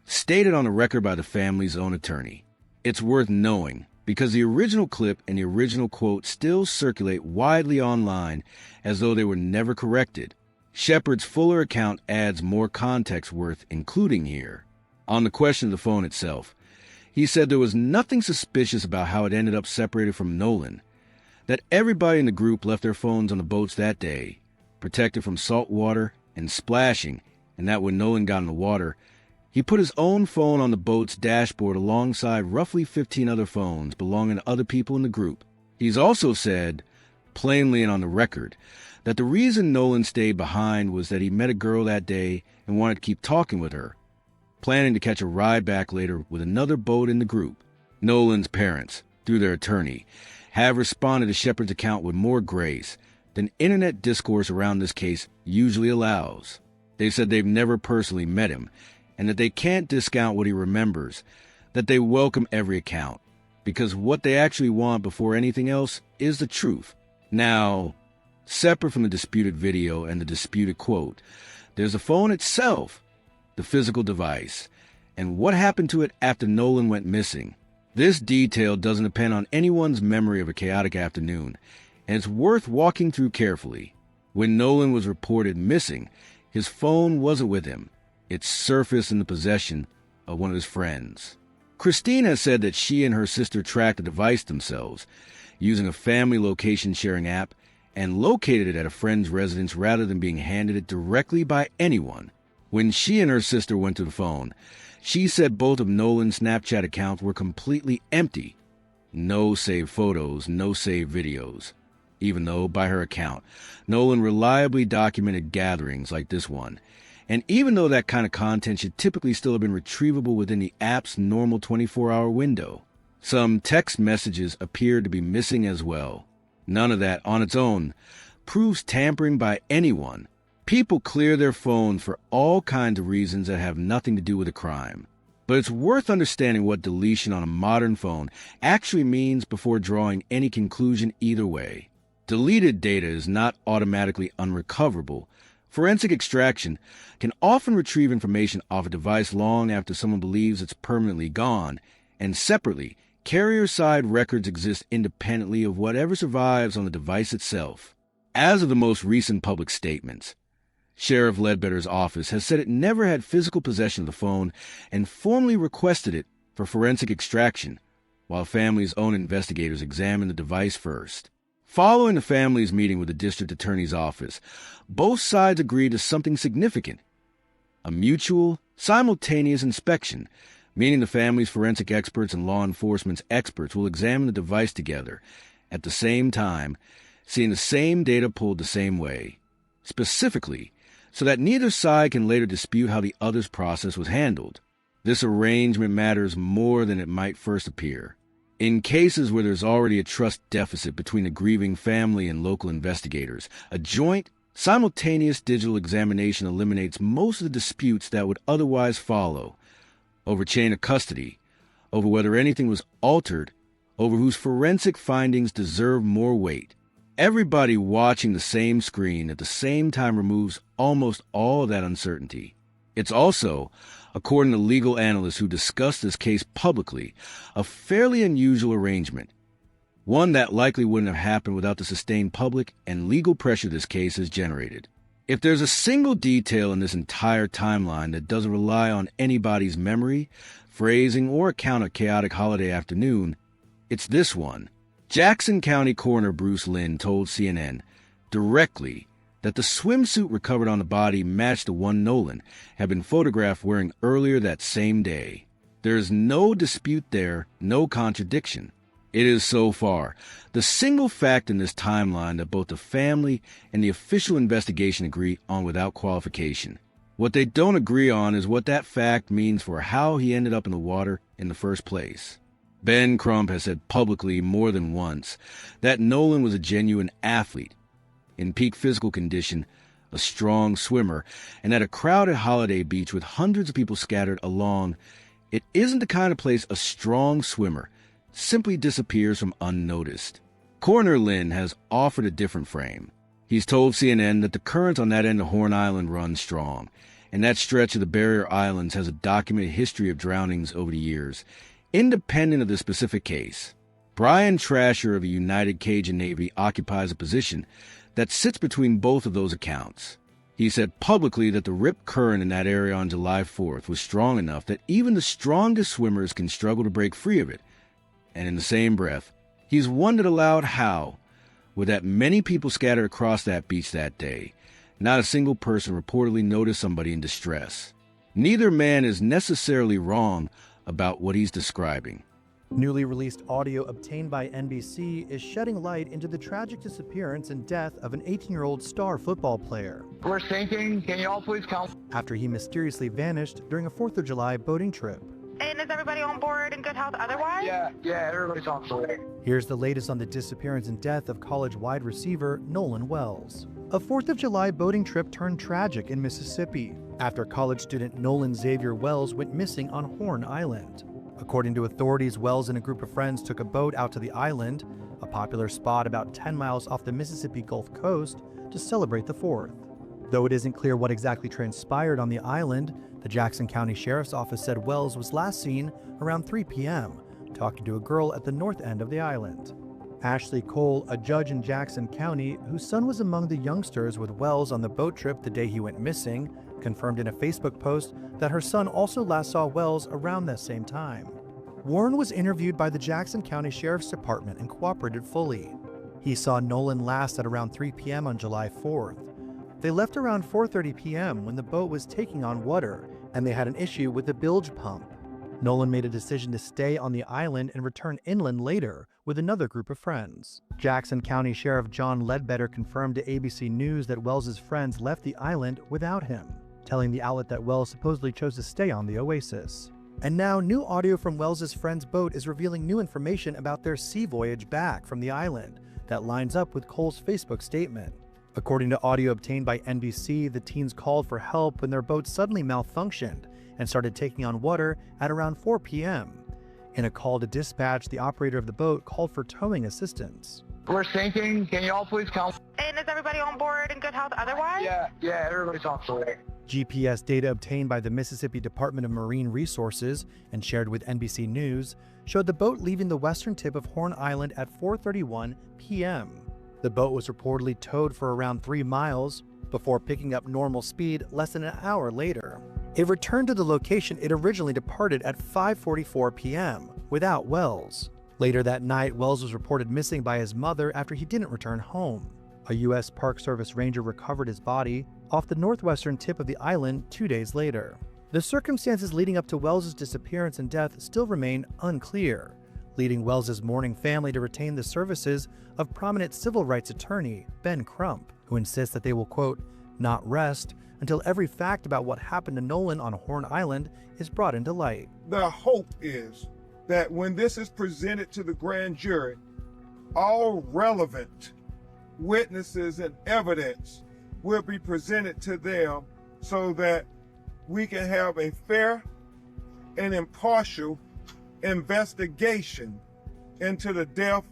stated on the record by the family's own attorney. It's worth knowing, because the original clip and the original quote still circulate widely online as though they were never corrected. Shepard's fuller account adds more context worth including here. On the question of the phone itself, he said there was nothing suspicious about how it ended up separated from Nolan, that everybody in the group left their phones on the boats that day, protected from salt water and splashing, and that when Nolan got in the water, he put his own phone on the boat's dashboard alongside roughly 15 other phones belonging to other people in the group. He's also said, plainly and on the record, that the reason Nolan stayed behind was that he met a girl that day and wanted to keep talking with her, planning to catch a ride back later with another boat in the group. Nolan's parents, through their attorney, have responded to Shepard's account with more grace than internet discourse around this case usually allows. They said they've never personally met him, and that they can't discount what he remembers, that they welcome every account, because what they actually want before anything else is the truth. Now, separate from the disputed video and the disputed quote, there's the phone itself, the physical device, and what happened to it after Nolan went missing. This detail doesn't depend on anyone's memory of a chaotic afternoon, and it's worth walking through carefully. When Nolan was reported missing, his phone wasn't with him. It surfaced in the possession of one of his friends. Christine has said that she and her sister tracked the device themselves, using a family location-sharing app, and located it at a friend's residence rather than being handed it directly by anyone. When she and her sister went to the phone, she said both of Nolan's Snapchat accounts were completely empty. No saved photos, no saved videos. Even though, by her account, Nolan reliably documented gatherings like this one, and even though that kind of content should typically still have been retrievable within the app's normal 24-hour window, some text messages appeared to be missing as well. None of that, on its own, proves tampering by anyone. People clear their phones for all kinds of reasons that have nothing to do with a crime. But it's worth understanding what deletion on a modern phone actually means before drawing any conclusion either way. Deleted data is not automatically unrecoverable. Forensic extraction can often retrieve information off a device long after someone believes it's permanently gone, and separately, carrier-side records exist independently of whatever survives on the device itself. As of the most recent public statements, Sheriff Ledbetter's office has said it never had physical possession of the phone and formally requested it for forensic extraction, while family's own investigators examined the device first. Following the family's meeting with the district attorney's office, both sides agreed to something significant: a mutual, simultaneous inspection, meaning the family's forensic experts and law enforcement's experts will examine the device together, at the same time, seeing the same data pulled the same way, specifically so that neither side can later dispute how the other's process was handled. This arrangement matters more than it might first appear. In cases where there's already a trust deficit between the grieving family and local investigators, a joint, simultaneous digital examination eliminates most of the disputes that would otherwise follow, over chain of custody, over whether anything was altered, over whose forensic findings deserve more weight. Everybody watching the same screen at the same time removes almost all of that uncertainty. It's also, according to legal analysts who discussed this case publicly, a fairly unusual arrangement, one that likely wouldn't have happened without the sustained public and legal pressure this case has generated. If there's a single detail in this entire timeline that doesn't rely on anybody's memory, phrasing, or account of chaotic holiday afternoon, it's this one. Jackson County Coroner Bruce Lynn told CNN directly that the swimsuit recovered on the body matched the one Nolan had been photographed wearing earlier that same day. There is no dispute there, no contradiction. It is so far the single fact in this timeline that both the family and the official investigation agree on without qualification. What they don't agree on is what that fact means for how he ended up in the water in the first place. Ben Crump has said publicly more than once that Nolan was a genuine athlete, in peak physical condition, a strong swimmer, and at a crowded holiday beach with hundreds of people scattered along, it isn't the kind of place a strong swimmer simply disappears from unnoticed. Coroner Lynn has offered a different frame. He's told CNN that the current on that end of Horn Island runs strong, and that stretch of the barrier islands has a documented history of drownings over the years. Independent of the specific case, Brian Trasher of the United Cajun Navy occupies a position that sits between both of those accounts. He said publicly that the rip current in that area on July 4th was strong enough that even the strongest swimmers can struggle to break free of it. And in the same breath, he's wondered aloud how, with that many people scattered across that beach that day, not a single person reportedly noticed somebody in distress. Neither man is necessarily wrong about what he's describing. Newly released audio obtained by NBC is shedding light into the tragic disappearance and death of an 18-year-old star football player. We're sinking. Can you all please come? After he mysteriously vanished during a 4th of July boating trip. And is everybody on board in good health otherwise? Yeah, everybody's on board. Here's the latest on the disappearance and death of college wide receiver Nolan Wells. A 4th of July boating trip turned tragic in Mississippi after college student Nolan Xavier Wells went missing on Horn Island. According to authorities, Wells and a group of friends took a boat out to the island, a popular spot about 10 miles off the Mississippi Gulf Coast, to celebrate the 4th. Though it isn't clear what exactly transpired on the island, the Jackson County Sheriff's Office said Wells was last seen around 3 p.m., talking to a girl at the north end of the island. Ashley Cole, a judge in Jackson County, whose son was among the youngsters with Wells on the boat trip the day he went missing, confirmed in a Facebook post that her son also last saw Wells around that same time. Warren was interviewed by the Jackson County Sheriff's Department and cooperated fully. He saw Nolan last at around 3 p.m. on July 4th. They left around 4:30 p.m. when the boat was taking on water, and they had an issue with the bilge pump. Nolan made a decision to stay on the island and return inland later with another group of friends. Jackson County Sheriff John Ledbetter confirmed to ABC News that Wells's friends left the island without him, telling the outlet that Wells supposedly chose to stay on the Oasis. And now, new audio from Wells's friend's boat is revealing new information about their sea voyage back from the island that lines up with Cole's Facebook statement. According to audio obtained by NBC, the teens called for help when their boat suddenly malfunctioned and started taking on water at around 4 p.m. In a call to dispatch, the operator of the boat called for towing assistance. We're sinking. Can you all please come? And is everybody on board in good health otherwise? Yeah, everybody's on board. GPS data obtained by the Mississippi Department of Marine Resources and shared with NBC News showed the boat leaving the western tip of Horn Island at 4:31 p.m. The boat was reportedly towed for around 3 miles before picking up normal speed less than an hour later. It returned to the location it originally departed at 5:44 p.m. without Wells. Later that night, Wells was reported missing by his mother after he didn't return home. A U.S. Park Service ranger recovered his body off the northwestern tip of the island 2 days later. The circumstances leading up to Wells's disappearance and death still remain unclear, leading Wells's mourning family to retain the services of prominent civil rights attorney Ben Crump, who insists that they will, quote, not rest until every fact about what happened to Nolan on Horn Island is brought into light. The hope is that when this is presented to the grand jury, all relevant witnesses and evidence will be presented to them so that we can have a fair and impartial investigation into the death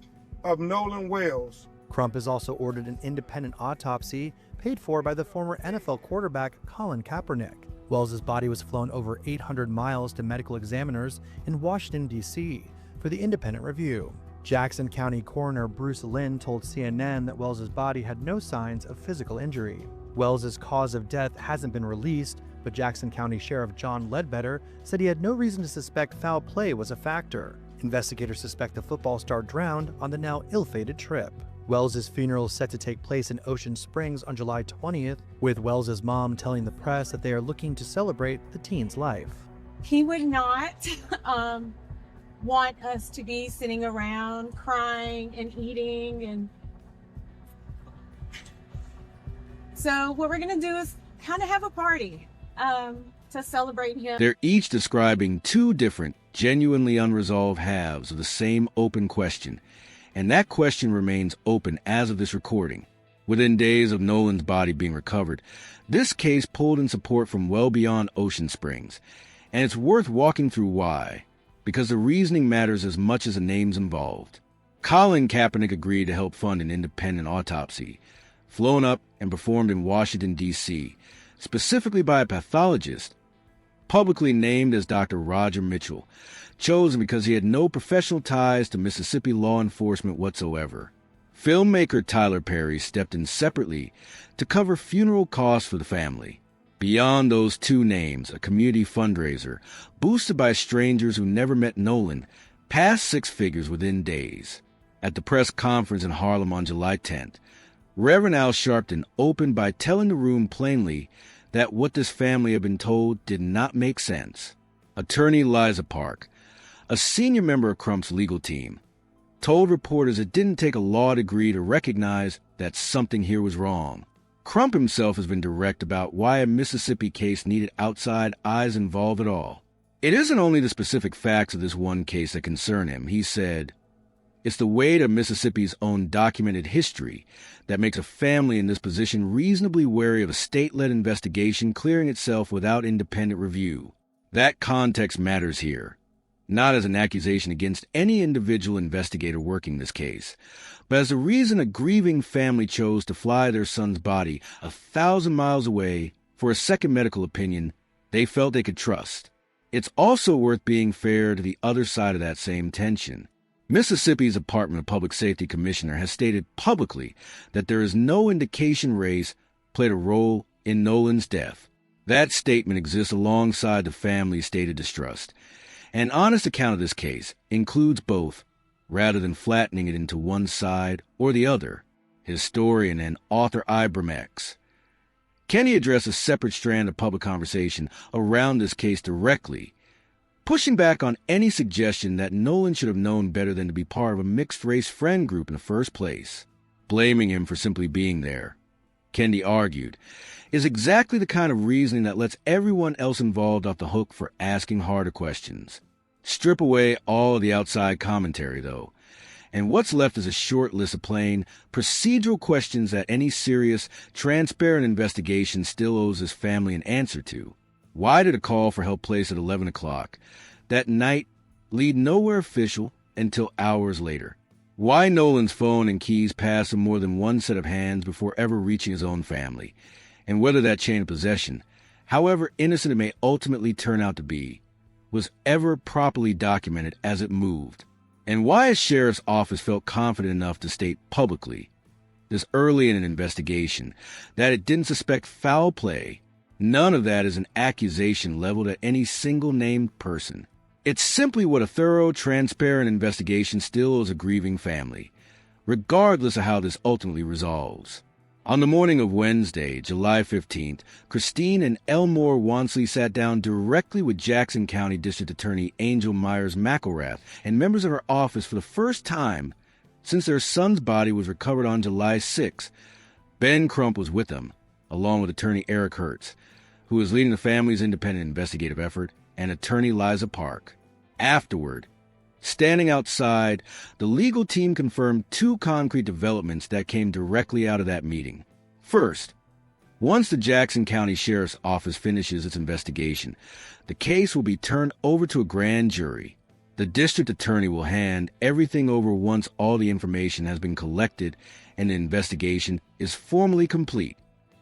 of Nolan Wells. Crump has also ordered an independent autopsy paid for by the former NFL quarterback Colin Kaepernick. Wells's body was flown over 800 miles to medical examiners in Washington, D.C. for the independent review. Jackson County Coroner Bruce Lynn told CNN that Wells's body had no signs of physical injury. Wells's cause of death hasn't been released, but Jackson County Sheriff John Ledbetter said he had no reason to suspect foul play was a factor. Investigators suspect the football star drowned on the now ill-fated trip. Wells's funeral is set to take place in Ocean Springs on July 20th, with Wells's mom telling the press that they are looking to celebrate the teen's life. He would not want us to be sitting around crying and eating, and so what we're going to do is kind of have a party to celebrate him. They're each describing two different, genuinely unresolved halves of the same open question, and that question remains open as of this recording. Within days of Nolan's body being recovered, this case pulled in support from well beyond Ocean Springs, and it's worth walking through why, because the reasoning matters as much as the names involved. Colin Kaepernick agreed to help fund an independent autopsy, flown up and performed in Washington, D.C., specifically by a pathologist, publicly named as Dr. Roger Mitchell, chosen because he had no professional ties to Mississippi law enforcement whatsoever. Filmmaker Tyler Perry stepped in separately to cover funeral costs for the family. Beyond those two names, a community fundraiser, boosted by strangers who never met Nolan, passed six figures within days. At the press conference in Harlem on July 10th, Reverend Al Sharpton opened by telling the room plainly that what this family had been told did not make sense. Attorney Liza Park, a senior member of Crump's legal team, told reporters it didn't take a law degree to recognize that something here was wrong. Crump himself has been direct about why a Mississippi case needed outside eyes involved at all. It isn't only the specific facts of this one case that concern him, he said. It's the weight of Mississippi's own documented history that makes a family in this position reasonably wary of a state-led investigation clearing itself without independent review. That context matters here, not as an accusation against any individual investigator working this case, but as the reason a grieving family chose to fly their son's body 1,000 miles away for a second medical opinion they felt they could trust. It's also worth being fair to the other side of that same tension. Mississippi's Department of Public Safety Commissioner has stated publicly that there is no indication race played a role in Nolan's death. That statement exists alongside the family's stated distrust. An honest account of this case includes both, rather than flattening it into one side or the other. Historian and author Ibram X. Kenny addressed a separate strand of public conversation around this case directly, pushing back on any suggestion that Nolan should have known better than to be part of a mixed-race friend group in the first place. Blaming him for simply being there, Kendi argued, is exactly the kind of reasoning that lets everyone else involved off the hook for asking harder questions. Strip away all of the outside commentary, though, and what's left is a short list of plain, procedural questions that any serious, transparent investigation still owes this family an answer to. Why did a call for help placed at 11 o'clock that night lead nowhere official until hours later? Why Nolan's phone and keys passed in more than one set of hands before ever reaching his own family? And whether that chain of possession, however innocent it may ultimately turn out to be, was ever properly documented as it moved? And why a sheriff's office felt confident enough to state publicly, this early in an investigation, that it didn't suspect foul play? None of that is an accusation leveled at any single named person. It's simply what a thorough, transparent investigation still owes a grieving family, regardless of how this ultimately resolves. On the morning of Wednesday, July 15th, Christine and Elmore Wansley sat down directly with Jackson County District Attorney Angel Myers-McElrath and members of her office for the first time since their son's body was recovered on July 6th. Ben Crump was with them, along with attorney Eric Hertz, who was leading the family's independent investigative effort, and attorney Liza Park. Afterward, standing outside, the legal team confirmed two concrete developments that came directly out of that meeting. First, once the Jackson County Sheriff's Office finishes its investigation, the case will be turned over to a grand jury. The district attorney will hand everything over once all the information has been collected and the investigation is formally complete.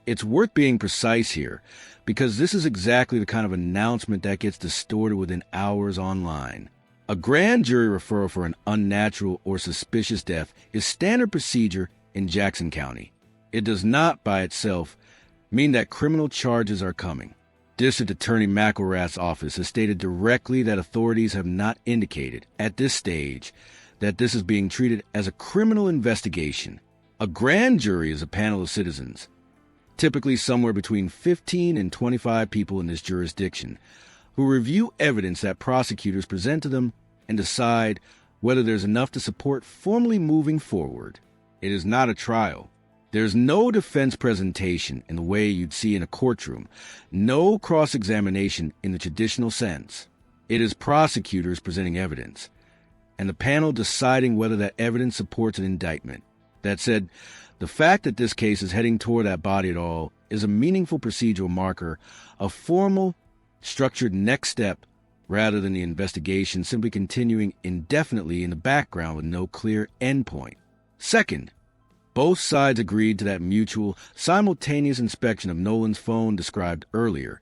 It's worth being precise here, because this is exactly the kind of announcement that gets distorted within hours online. A grand jury referral for an unnatural or suspicious death is standard procedure in Jackson County. It does not, by itself, mean that criminal charges are coming. District Attorney McElrath's office has stated directly that authorities have not indicated, at this stage, that this is being treated as a criminal investigation. A grand jury is a panel of citizens, typically somewhere between 15 and 25 people in this jurisdiction, who review evidence that prosecutors present to them and decide whether there's enough to support formally moving forward. It is not a trial. There's no defense presentation in the way you'd see in a courtroom, no cross-examination in the traditional sense. It is prosecutors presenting evidence, and the panel deciding whether that evidence supports an indictment. That said, the fact that this case is heading toward that body at all is a meaningful procedural marker, a formal, structured next step, rather than the investigation simply continuing indefinitely in the background with no clear endpoint. Second, both sides agreed to that mutual, simultaneous inspection of Nolan's phone described earlier.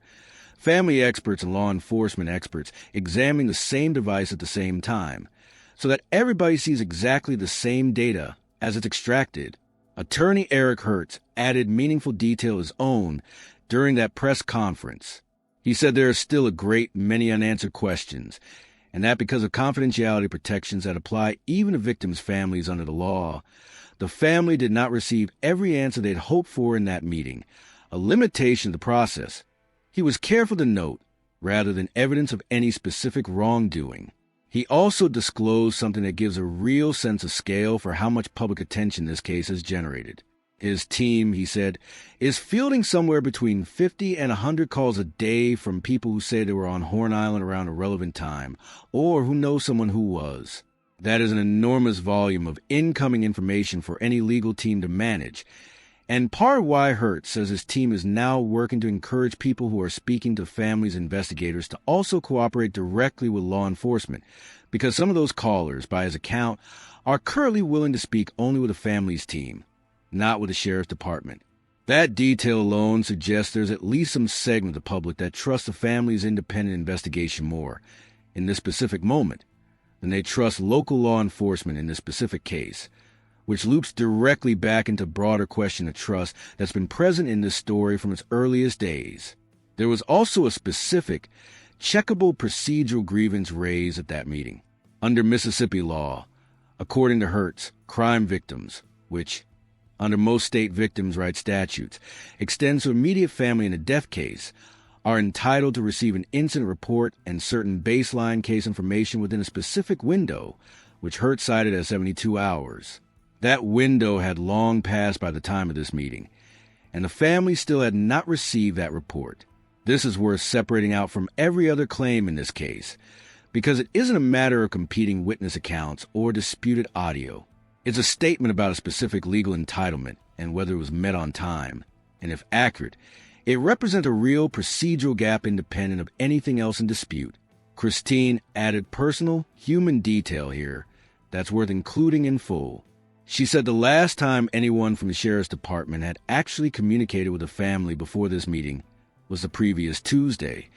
Family experts and law enforcement experts examining the same device at the same time, so that everybody sees exactly the same data as it's extracted. Attorney Eric Hertz added meaningful detail of his own during that press conference. He said there are still a great many unanswered questions, and that because of confidentiality protections that apply even to victims' families under the law, the family did not receive every answer they'd hoped for in that meeting, a limitation of the process. He was careful to note, rather than evidence of any specific wrongdoing. He also disclosed something that gives a real sense of scale for how much public attention this case has generated. His team, he said, is fielding somewhere between 50 and 100 calls a day from people who say they were on Horn Island around a relevant time, or who know someone who was. That is an enormous volume of incoming information for any legal team to manage, and part of why Hertz says his team is now working to encourage people who are speaking to families' investigators to also cooperate directly with law enforcement, because some of those callers, by his account, are currently willing to speak only with the family's team, not with the sheriff's department. That detail alone suggests there's at least some segment of the public that trusts the family's independent investigation more, in this specific moment, than they trust local law enforcement in this specific case, which loops directly back into broader question of trust that's been present in this story from its earliest days. There was also a specific, checkable procedural grievance raised at that meeting. Under Mississippi law, according to Hertz, crime victims, which, under most state victims' rights statutes, extends to immediate family in a death case, are entitled to receive an incident report and certain baseline case information within a specific window, which Hertz cited as 72 hours. That window had long passed by the time of this meeting, and the family still had not received that report. This is worth separating out from every other claim in this case, because it isn't a matter of competing witness accounts or disputed audio. It's a statement about a specific legal entitlement and whether it was met on time, and if accurate, it represents a real procedural gap independent of anything else in dispute. Christine added personal, human detail here that's worth including in full. She said the last time anyone from the sheriff's department had actually communicated with the family before this meeting was the previous Tuesday,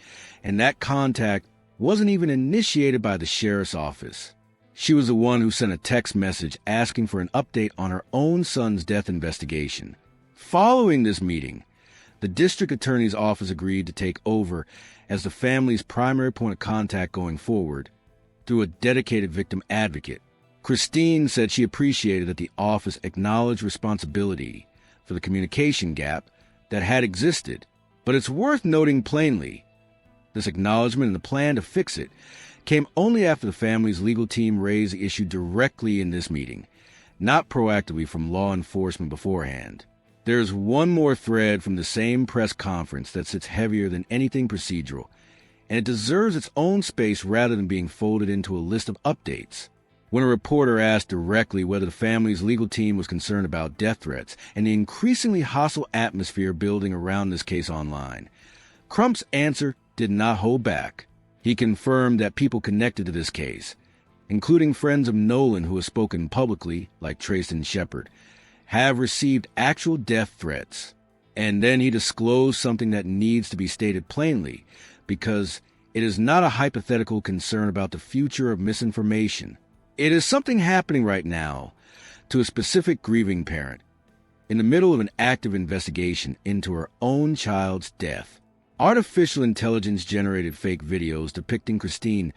and that contact wasn't even initiated by the sheriff's office. She was the one who sent a text message asking for an update on her own son's death investigation. Following this meeting, the district attorney's office agreed to take over as the family's primary point of contact going forward through a dedicated victim advocate. Christine said she appreciated that the office acknowledged responsibility for the communication gap that had existed, but it's worth noting plainly, this acknowledgement and the plan to fix it came only after the family's legal team raised the issue directly in this meeting, not proactively from law enforcement beforehand. There's one more thread from the same press conference that sits heavier than anything procedural, and it deserves its own space rather than being folded into a list of updates. When a reporter asked directly whether the family's legal team was concerned about death threats and the increasingly hostile atmosphere building around this case online, Crump's answer did not hold back. He confirmed that people connected to this case, including friends of Nolan who have spoken publicly, like Trayston Shepard, have received actual death threats. And then he disclosed something that needs to be stated plainly, because it is not a hypothetical concern about the future of misinformation. It is something happening right now to a specific grieving parent in the middle of an active investigation into her own child's death. Artificial intelligence-generated fake videos depicting Christine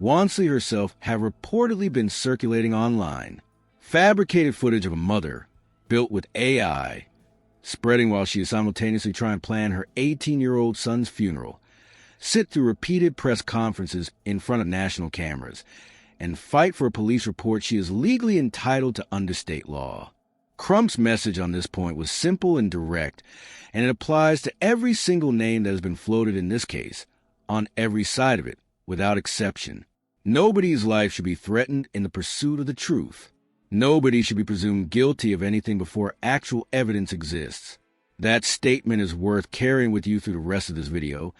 Wansley herself have reportedly been circulating online. Fabricated footage of a mother, built with AI, spreading while she is simultaneously trying to plan her 18-year-old son's funeral, sit through repeated press conferences in front of national cameras, and fight for a police report she is legally entitled to under state law. Crump's message on this point was simple and direct, and it applies to every single name that has been floated in this case, on every side of it. without exception. Nobody's life should be threatened in the pursuit of the truth. Nobody should be presumed guilty of anything before actual evidence exists. That statement is worth carrying with you through the rest of this video,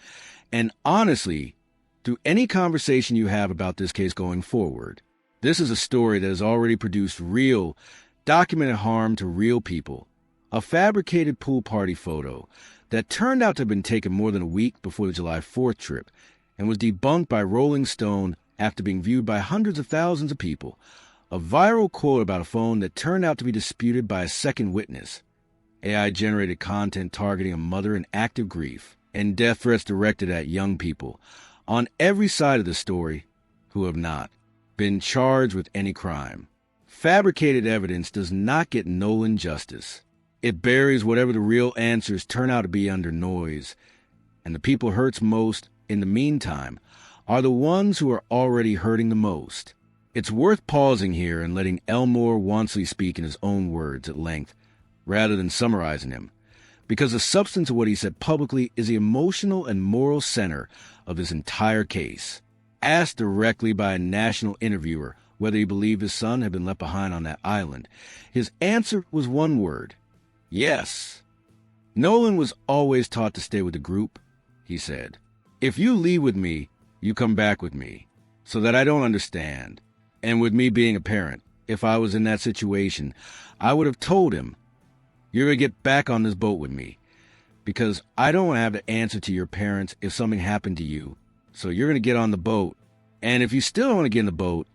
and honestly, through any conversation you have about this case going forward. This is a story that has already produced real, documented harm to real people. A fabricated pool party photo that turned out to have been taken more than a week before the July 4th trip and was debunked by Rolling Stone after being viewed by hundreds of thousands of people. A viral quote about a phone that turned out to be disputed by a second witness. AI-generated content targeting a mother in active grief, and death threats directed at young people on every side of the story who have not been charged with any crime. Fabricated evidence does not get Nolan justice. It buries whatever the real answers turn out to be under noise, and the people hurts most, in the meantime, are the ones who are already hurting the most. It's worth pausing here and letting Elmore Wansley speak in his own words at length, rather than summarizing him, because the substance of what he said publicly is the emotional and moral center of this entire case. Asked directly by a national interviewer whether he believed his son had been left behind on that island, his answer was one word: yes. Nolan was always taught to stay with the group, he said. If you leave with me, you come back with me, so that I don't understand. And with me being a parent, if I was in that situation, I would have told him, you're going to get back on this boat with me, because I don't have to answer to your parents if something happened to you. So you're going to get on the boat. And if you still don't want to get in the boat,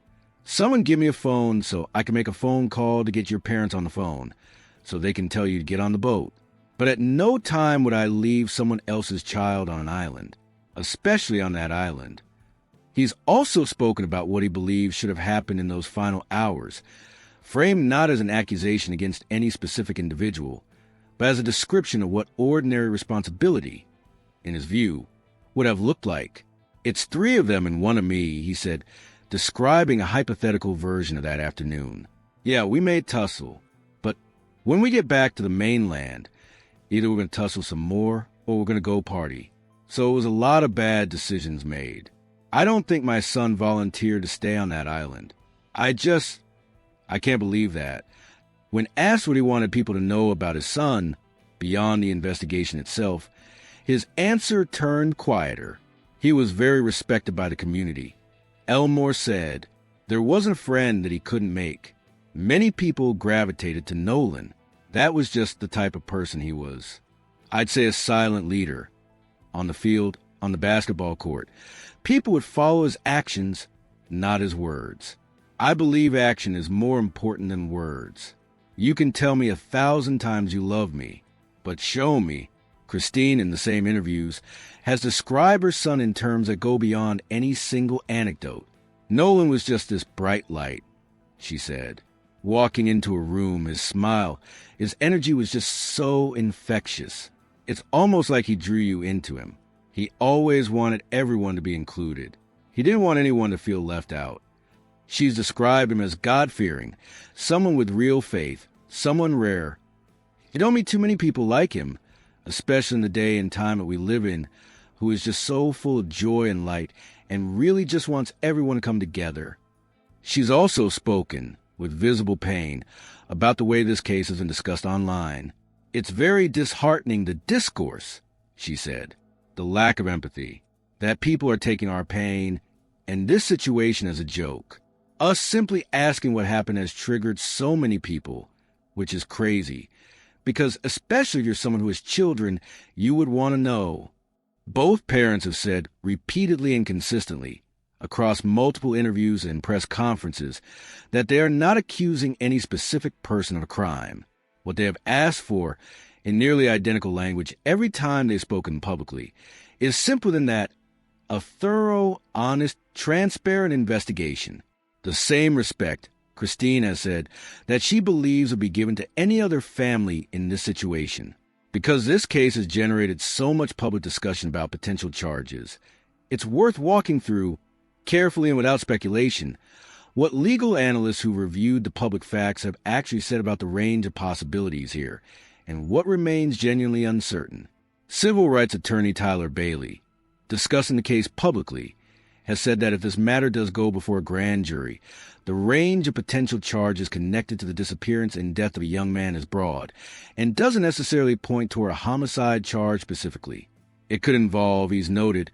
someone give me a phone so I can make a phone call to get your parents on the phone, so they can tell you to get on the boat. But at no time would I leave someone else's child on an island, especially on that island. He's also spoken about what he believes should have happened in those final hours, framed not as an accusation against any specific individual, but as a description of what ordinary responsibility, in his view, would have looked like. It's three of them and one of me, he said, describing a hypothetical version of that afternoon. Yeah, we may tussle, but when we get back to the mainland, either we're going to tussle some more or we're going to go party. So it was a lot of bad decisions made. I don't think my son volunteered to stay on that island. I can't believe that. When asked what he wanted people to know about his son, beyond the investigation itself, his answer turned quieter. He was very respected by the community. Elmore said, there wasn't a friend that he couldn't make. Many people gravitated to Nolan. That was just the type of person he was. I'd say a silent leader. On the field, on the basketball court, people would follow his actions, not his words. I believe action is more important than words. You can tell me 1,000 times you love me, but show me. Christine, in the same interviews, has described her son in terms that go beyond any single anecdote. Nolan was just this bright light, she said. Walking into a room, his smile, his energy was just so infectious. It's almost like he drew you into him. He always wanted everyone to be included. He didn't want anyone to feel left out. She's described him as God-fearing, someone with real faith, someone rare. You don't meet too many people like him, especially in the day and time that we live in, who is just so full of joy and light and really just wants everyone to come together. She's also spoken, with visible pain, about the way this case has been discussed online. It's very disheartening, the discourse, she said, the lack of empathy, that people are taking our pain and this situation as a joke. Us simply asking what happened has triggered so many people, which is crazy, because especially if you're someone who has children, you would want to know. Both parents have said repeatedly and consistently, across multiple interviews and press conferences, that they are not accusing any specific person of a crime. What they have asked for, in nearly identical language every time they've spoken publicly, is simpler than that: a thorough, honest, transparent investigation. The same respect, Christine has said, that she believes would be given to any other family in this situation. Because this case has generated so much public discussion about potential charges, it's worth walking through, carefully and without speculation, what legal analysts who reviewed the public facts have actually said about the range of possibilities here, and what remains genuinely uncertain. Civil rights attorney Tyler Bailey, discussing the case publicly, has said that if this matter does go before a grand jury, the range of potential charges connected to the disappearance and death of a young man is broad and doesn't necessarily point toward a homicide charge specifically. It could involve, he's noted,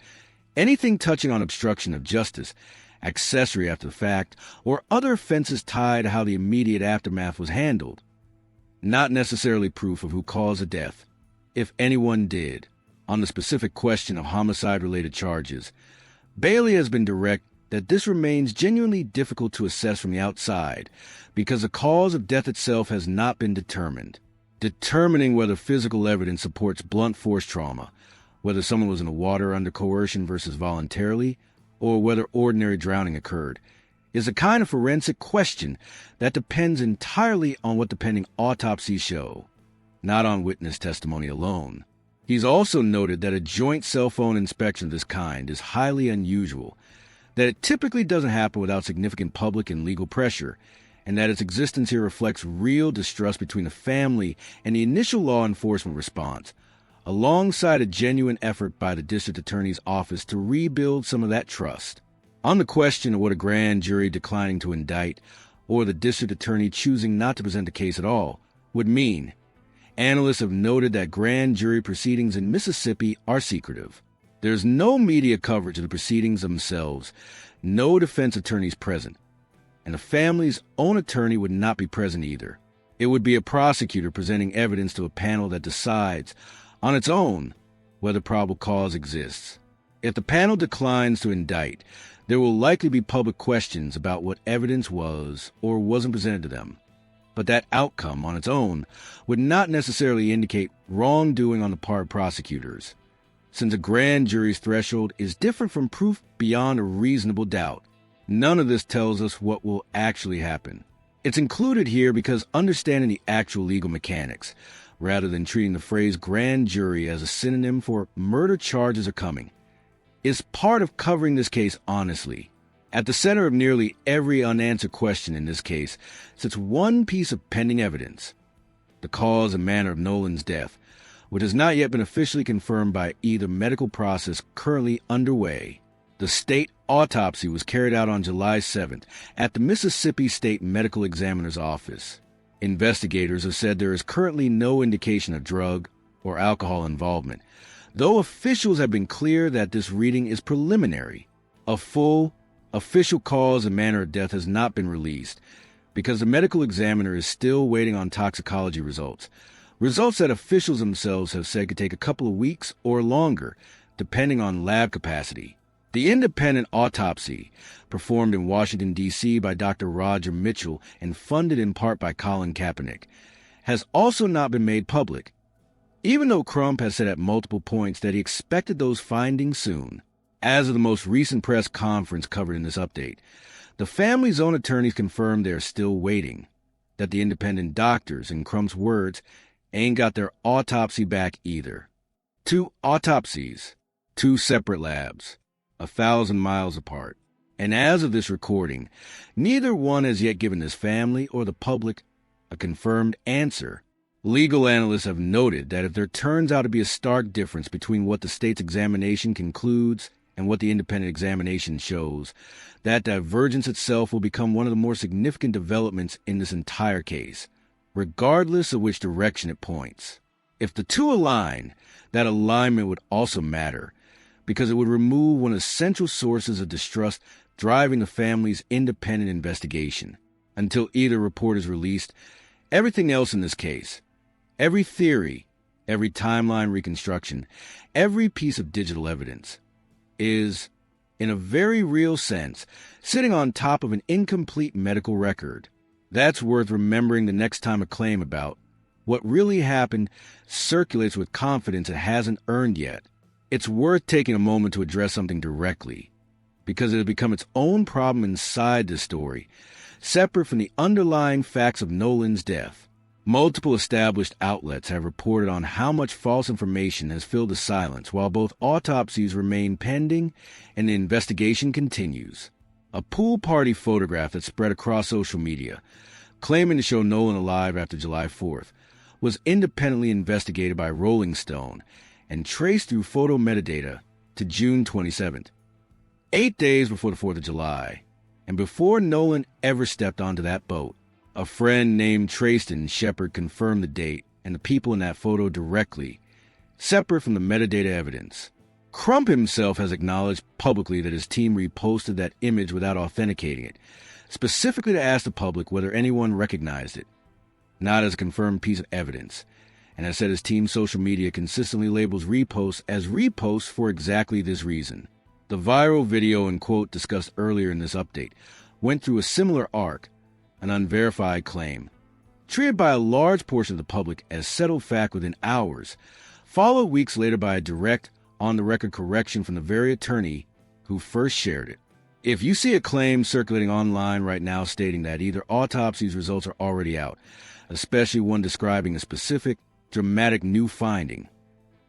anything touching on obstruction of justice, accessory after the fact, or other offenses tied to how the immediate aftermath was handled. Not necessarily proof of who caused the death, if anyone did. On the specific question of homicide-related charges, Bailey has been direct that this remains genuinely difficult to assess from the outside because the cause of death itself has not been determined. Determining whether physical evidence supports blunt force trauma, whether someone was in the water under coercion versus voluntarily, or whether ordinary drowning occurred, is a kind of forensic question that depends entirely on what the pending autopsies show, not on witness testimony alone. He's also noted that a joint cell phone inspection of this kind is highly unusual, that it typically doesn't happen without significant public and legal pressure, and that its existence here reflects real distrust between the family and the initial law enforcement response, alongside a genuine effort by the district attorney's office to rebuild some of that trust. On the question of what a grand jury declining to indict, or the district attorney choosing not to present the case at all, would mean, analysts have noted that grand jury proceedings in Mississippi are secretive. There's no media coverage of the proceedings themselves, no defense attorneys present, and the family's own attorney would not be present either. It would be a prosecutor presenting evidence to a panel that decides, on its own, whether probable cause exists. If the panel declines to indict, there will likely be public questions about what evidence was or wasn't presented to them. But that outcome on its own would not necessarily indicate wrongdoing on the part of prosecutors, since a grand jury's threshold is different from proof beyond a reasonable doubt. None of this tells us what will actually happen. It's included here because understanding the actual legal mechanics, rather than treating the phrase grand jury as a synonym for murder charges are coming, is part of covering this case honestly. At the center of nearly every unanswered question in this case sits one piece of pending evidence: the cause and manner of Nolan's death, which has not yet been officially confirmed by either medical process currently underway. The state autopsy was carried out on July 7th at the Mississippi State Medical Examiner's Office. Investigators have said there is currently no indication of drug or alcohol involvement, though officials have been clear that this reading is preliminary. A full, official cause and manner of death has not been released because the medical examiner is still waiting on toxicology results that officials themselves have said could take a couple of weeks or longer, depending on lab capacity. The independent autopsy, performed in Washington, D.C. by Dr. Roger Mitchell and funded in part by Colin Kaepernick, has also not been made public, even though Crump has said at multiple points that he expected those findings soon. As of the most recent press conference covered in this update, the family's own attorneys confirmed they are still waiting, that the independent doctors, in Crump's words, ain't got their autopsy back either. 2 autopsies, 2 separate labs, 1,000 miles apart. And as of this recording, neither one has yet given this family or the public a confirmed answer. Legal analysts have noted that if there turns out to be a stark difference between what the state's examination concludes and what the independent examination shows, that divergence itself will become one of the more significant developments in this entire case, regardless of which direction it points. If the two align, that alignment would also matter, because it would remove one of the central sources of distrust driving the family's independent investigation. Until either report is released, everything else in this case, every theory, every timeline reconstruction, every piece of digital evidence, is, in a very real sense, sitting on top of an incomplete medical record. That's worth remembering the next time a claim about what really happened circulates with confidence it hasn't earned yet. It's worth taking a moment to address something directly, because it has become its own problem inside this story, separate from the underlying facts of Nolan's death. Multiple established outlets have reported on how much false information has filled the silence while both autopsies remain pending and the investigation continues. A pool party photograph that spread across social media, claiming to show Nolan alive after July 4th, was independently investigated by Rolling Stone and traced through photo metadata to June 27th. 8 days before the 4th of July, and before Nolan ever stepped onto that boat, a friend named Trayston Shepard confirmed the date and the people in that photo directly, separate from the metadata evidence. Crump himself has acknowledged publicly that his team reposted that image without authenticating it, specifically to ask the public whether anyone recognized it, not as a confirmed piece of evidence, and has said his team's social media consistently labels reposts as reposts for exactly this reason. The viral video and quote discussed earlier in this update went through a similar arc, an unverified claim, treated by a large portion of the public as settled fact within hours, followed weeks later by a direct, on-the-record correction from the very attorney who first shared it. If you see a claim circulating online right now stating that either autopsy's results are already out, especially one describing a specific, dramatic new finding,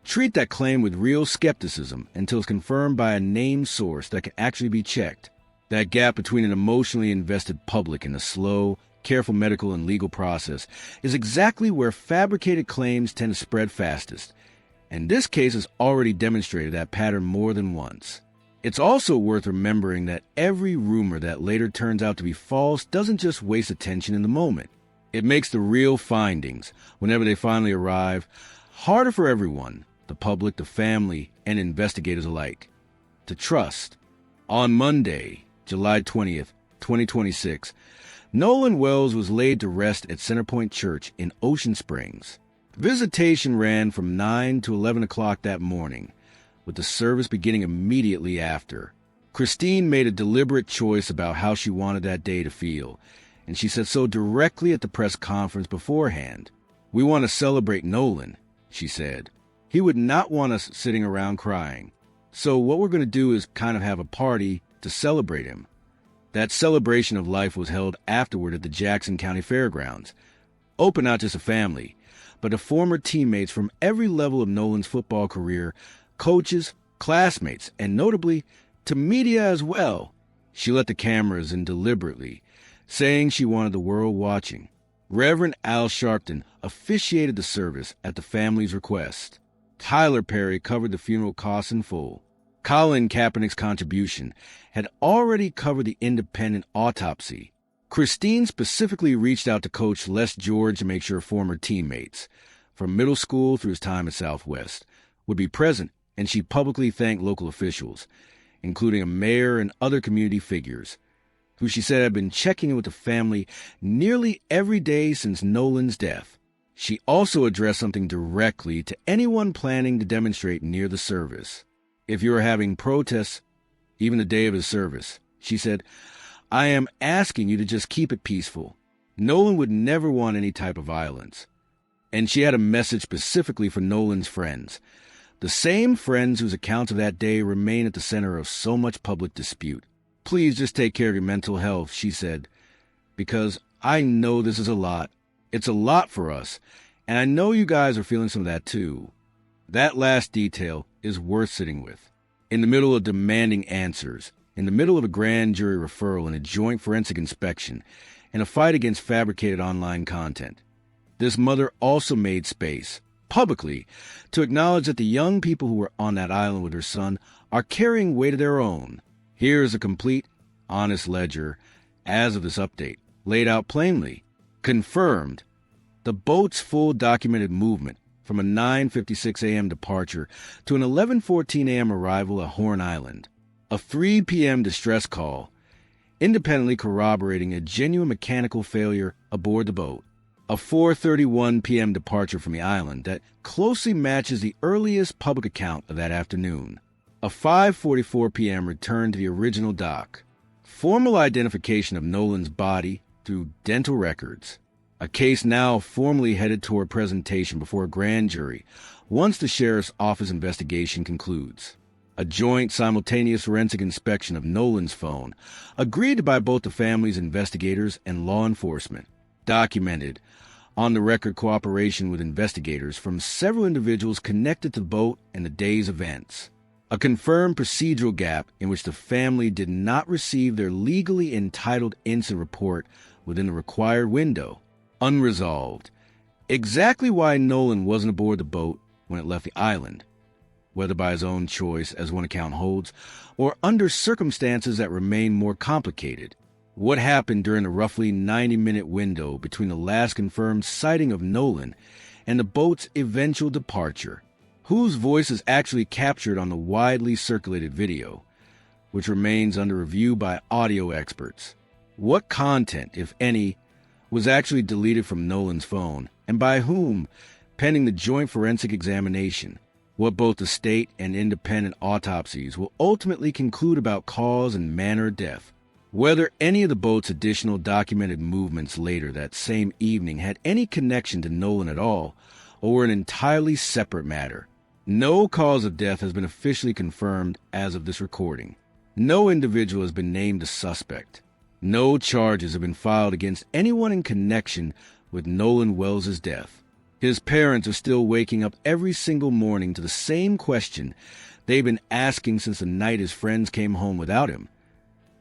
treat that claim with real skepticism until it's confirmed by a named source that can actually be checked. That gap between an emotionally invested public and a slow, careful medical and legal process is exactly where fabricated claims tend to spread fastest. And this case has already demonstrated that pattern more than once. It's also worth remembering that every rumor that later turns out to be false doesn't just waste attention in the moment. It makes the real findings, whenever they finally arrive, harder for everyone, the public, the family, and investigators alike, to trust. On Monday, July 20th, 2026, Nolan Wells was laid to rest at Centerpoint Church in Ocean Springs. Visitation ran from 9 to 11 o'clock that morning, with the service beginning immediately after. Christine made a deliberate choice about how she wanted that day to feel, and she said so directly at the press conference beforehand. "We want to celebrate Nolan," she said. "He would not want us sitting around crying. So what we're going to do is kind of have a party to celebrate him." That celebration of life was held afterward at the Jackson County Fairgrounds, open not just to family, but to former teammates from every level of Nolan's football career, coaches, classmates, and notably, to media as well. She let the cameras in deliberately, saying she wanted the world watching. Reverend Al Sharpton officiated the service at the family's request. Tyler Perry covered the funeral costs in full. Colin Kaepernick's contribution had already covered the independent autopsy. Christine specifically reached out to Coach Les George to make sure former teammates, from middle school through his time at Southwest, would be present, and she publicly thanked local officials, including a mayor and other community figures, who she said had been checking in with the family nearly every day since Nolan's death. She also addressed something directly to anyone planning to demonstrate near the service. "If you are having protests, even the day of his service," she said, "I am asking you to just keep it peaceful. Nolan would never want any type of violence." And she had a message specifically for Nolan's friends, the same friends whose accounts of that day remain at the center of so much public dispute. "Please just take care of your mental health," she said, "because I know this is a lot. It's a lot for us, and I know you guys are feeling some of that too." That last detail is worth sitting with. In the middle of demanding answers, in the middle of a grand jury referral and a joint forensic inspection, and a fight against fabricated online content, this mother also made space, publicly, to acknowledge that the young people who were on that island with her son are carrying weight of their own. Here is a complete, honest ledger, as of this update, laid out plainly, confirmed. The boat's full documented movement from a 9:56 a.m. departure to an 11:14 a.m. arrival at Horn Island. A 3 p.m. distress call, independently corroborating a genuine mechanical failure aboard the boat. A 4:31 p.m. departure from the island that closely matches the earliest public account of that afternoon. A 5:44 p.m. return to the original dock. Formal identification of Nolan's body through dental records. A case now formally headed toward presentation before a grand jury once the sheriff's office investigation concludes. A joint simultaneous forensic inspection of Nolan's phone, agreed by both the family's investigators and law enforcement. Documented on-the-record cooperation with investigators from several individuals connected to the boat and the day's events. A confirmed procedural gap in which the family did not receive their legally entitled incident report within the required window. Unresolved. Exactly why Nolan wasn't aboard the boat when it left the island. whether by his own choice, as one account holds, or under circumstances that remain more complicated. What happened during the roughly 90-minute window between the last confirmed sighting of Nolan and the boat's eventual departure? Whose voice is actually captured on the widely circulated video, which remains under review by audio experts? What content, if any, was actually deleted from Nolan's phone, and by whom, pending the joint forensic examination? What both the state and independent autopsies will ultimately conclude about cause and manner of death. Whether any of the boat's additional documented movements later that same evening had any connection to Nolan at all, or were an entirely separate matter. No cause of death has been officially confirmed as of this recording. No individual has been named a suspect. No charges have been filed against anyone in connection with Nolan Wells' death. His parents are still waking up every single morning to the same question they've been asking since the night his friends came home without him.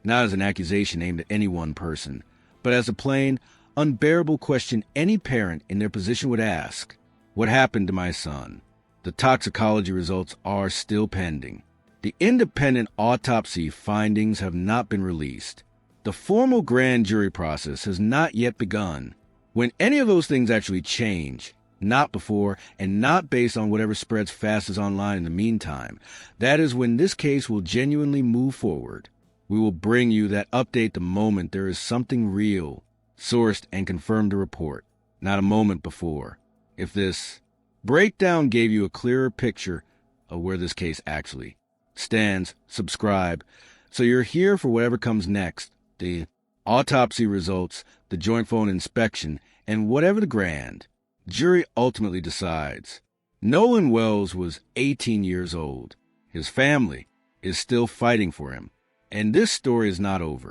Not as an accusation aimed at any one person, but as a plain, unbearable question any parent in their position would ask. What happened to my son? The toxicology results are still pending. The independent autopsy findings have not been released. The formal grand jury process has not yet begun. When any of those things actually change, not before and not based on whatever spreads fastest online in the meantime, that is when this case will genuinely move forward. We will bring you that update the moment there is something real, sourced and confirmed to report, not a moment before. If this breakdown gave you a clearer picture of where this case actually stands, subscribe so you're here for whatever comes next, the autopsy results, the joint phone inspection, and whatever the grand jury ultimately decides. Nolan Wells was 18 years old. His family is still fighting for him. And this story is not over.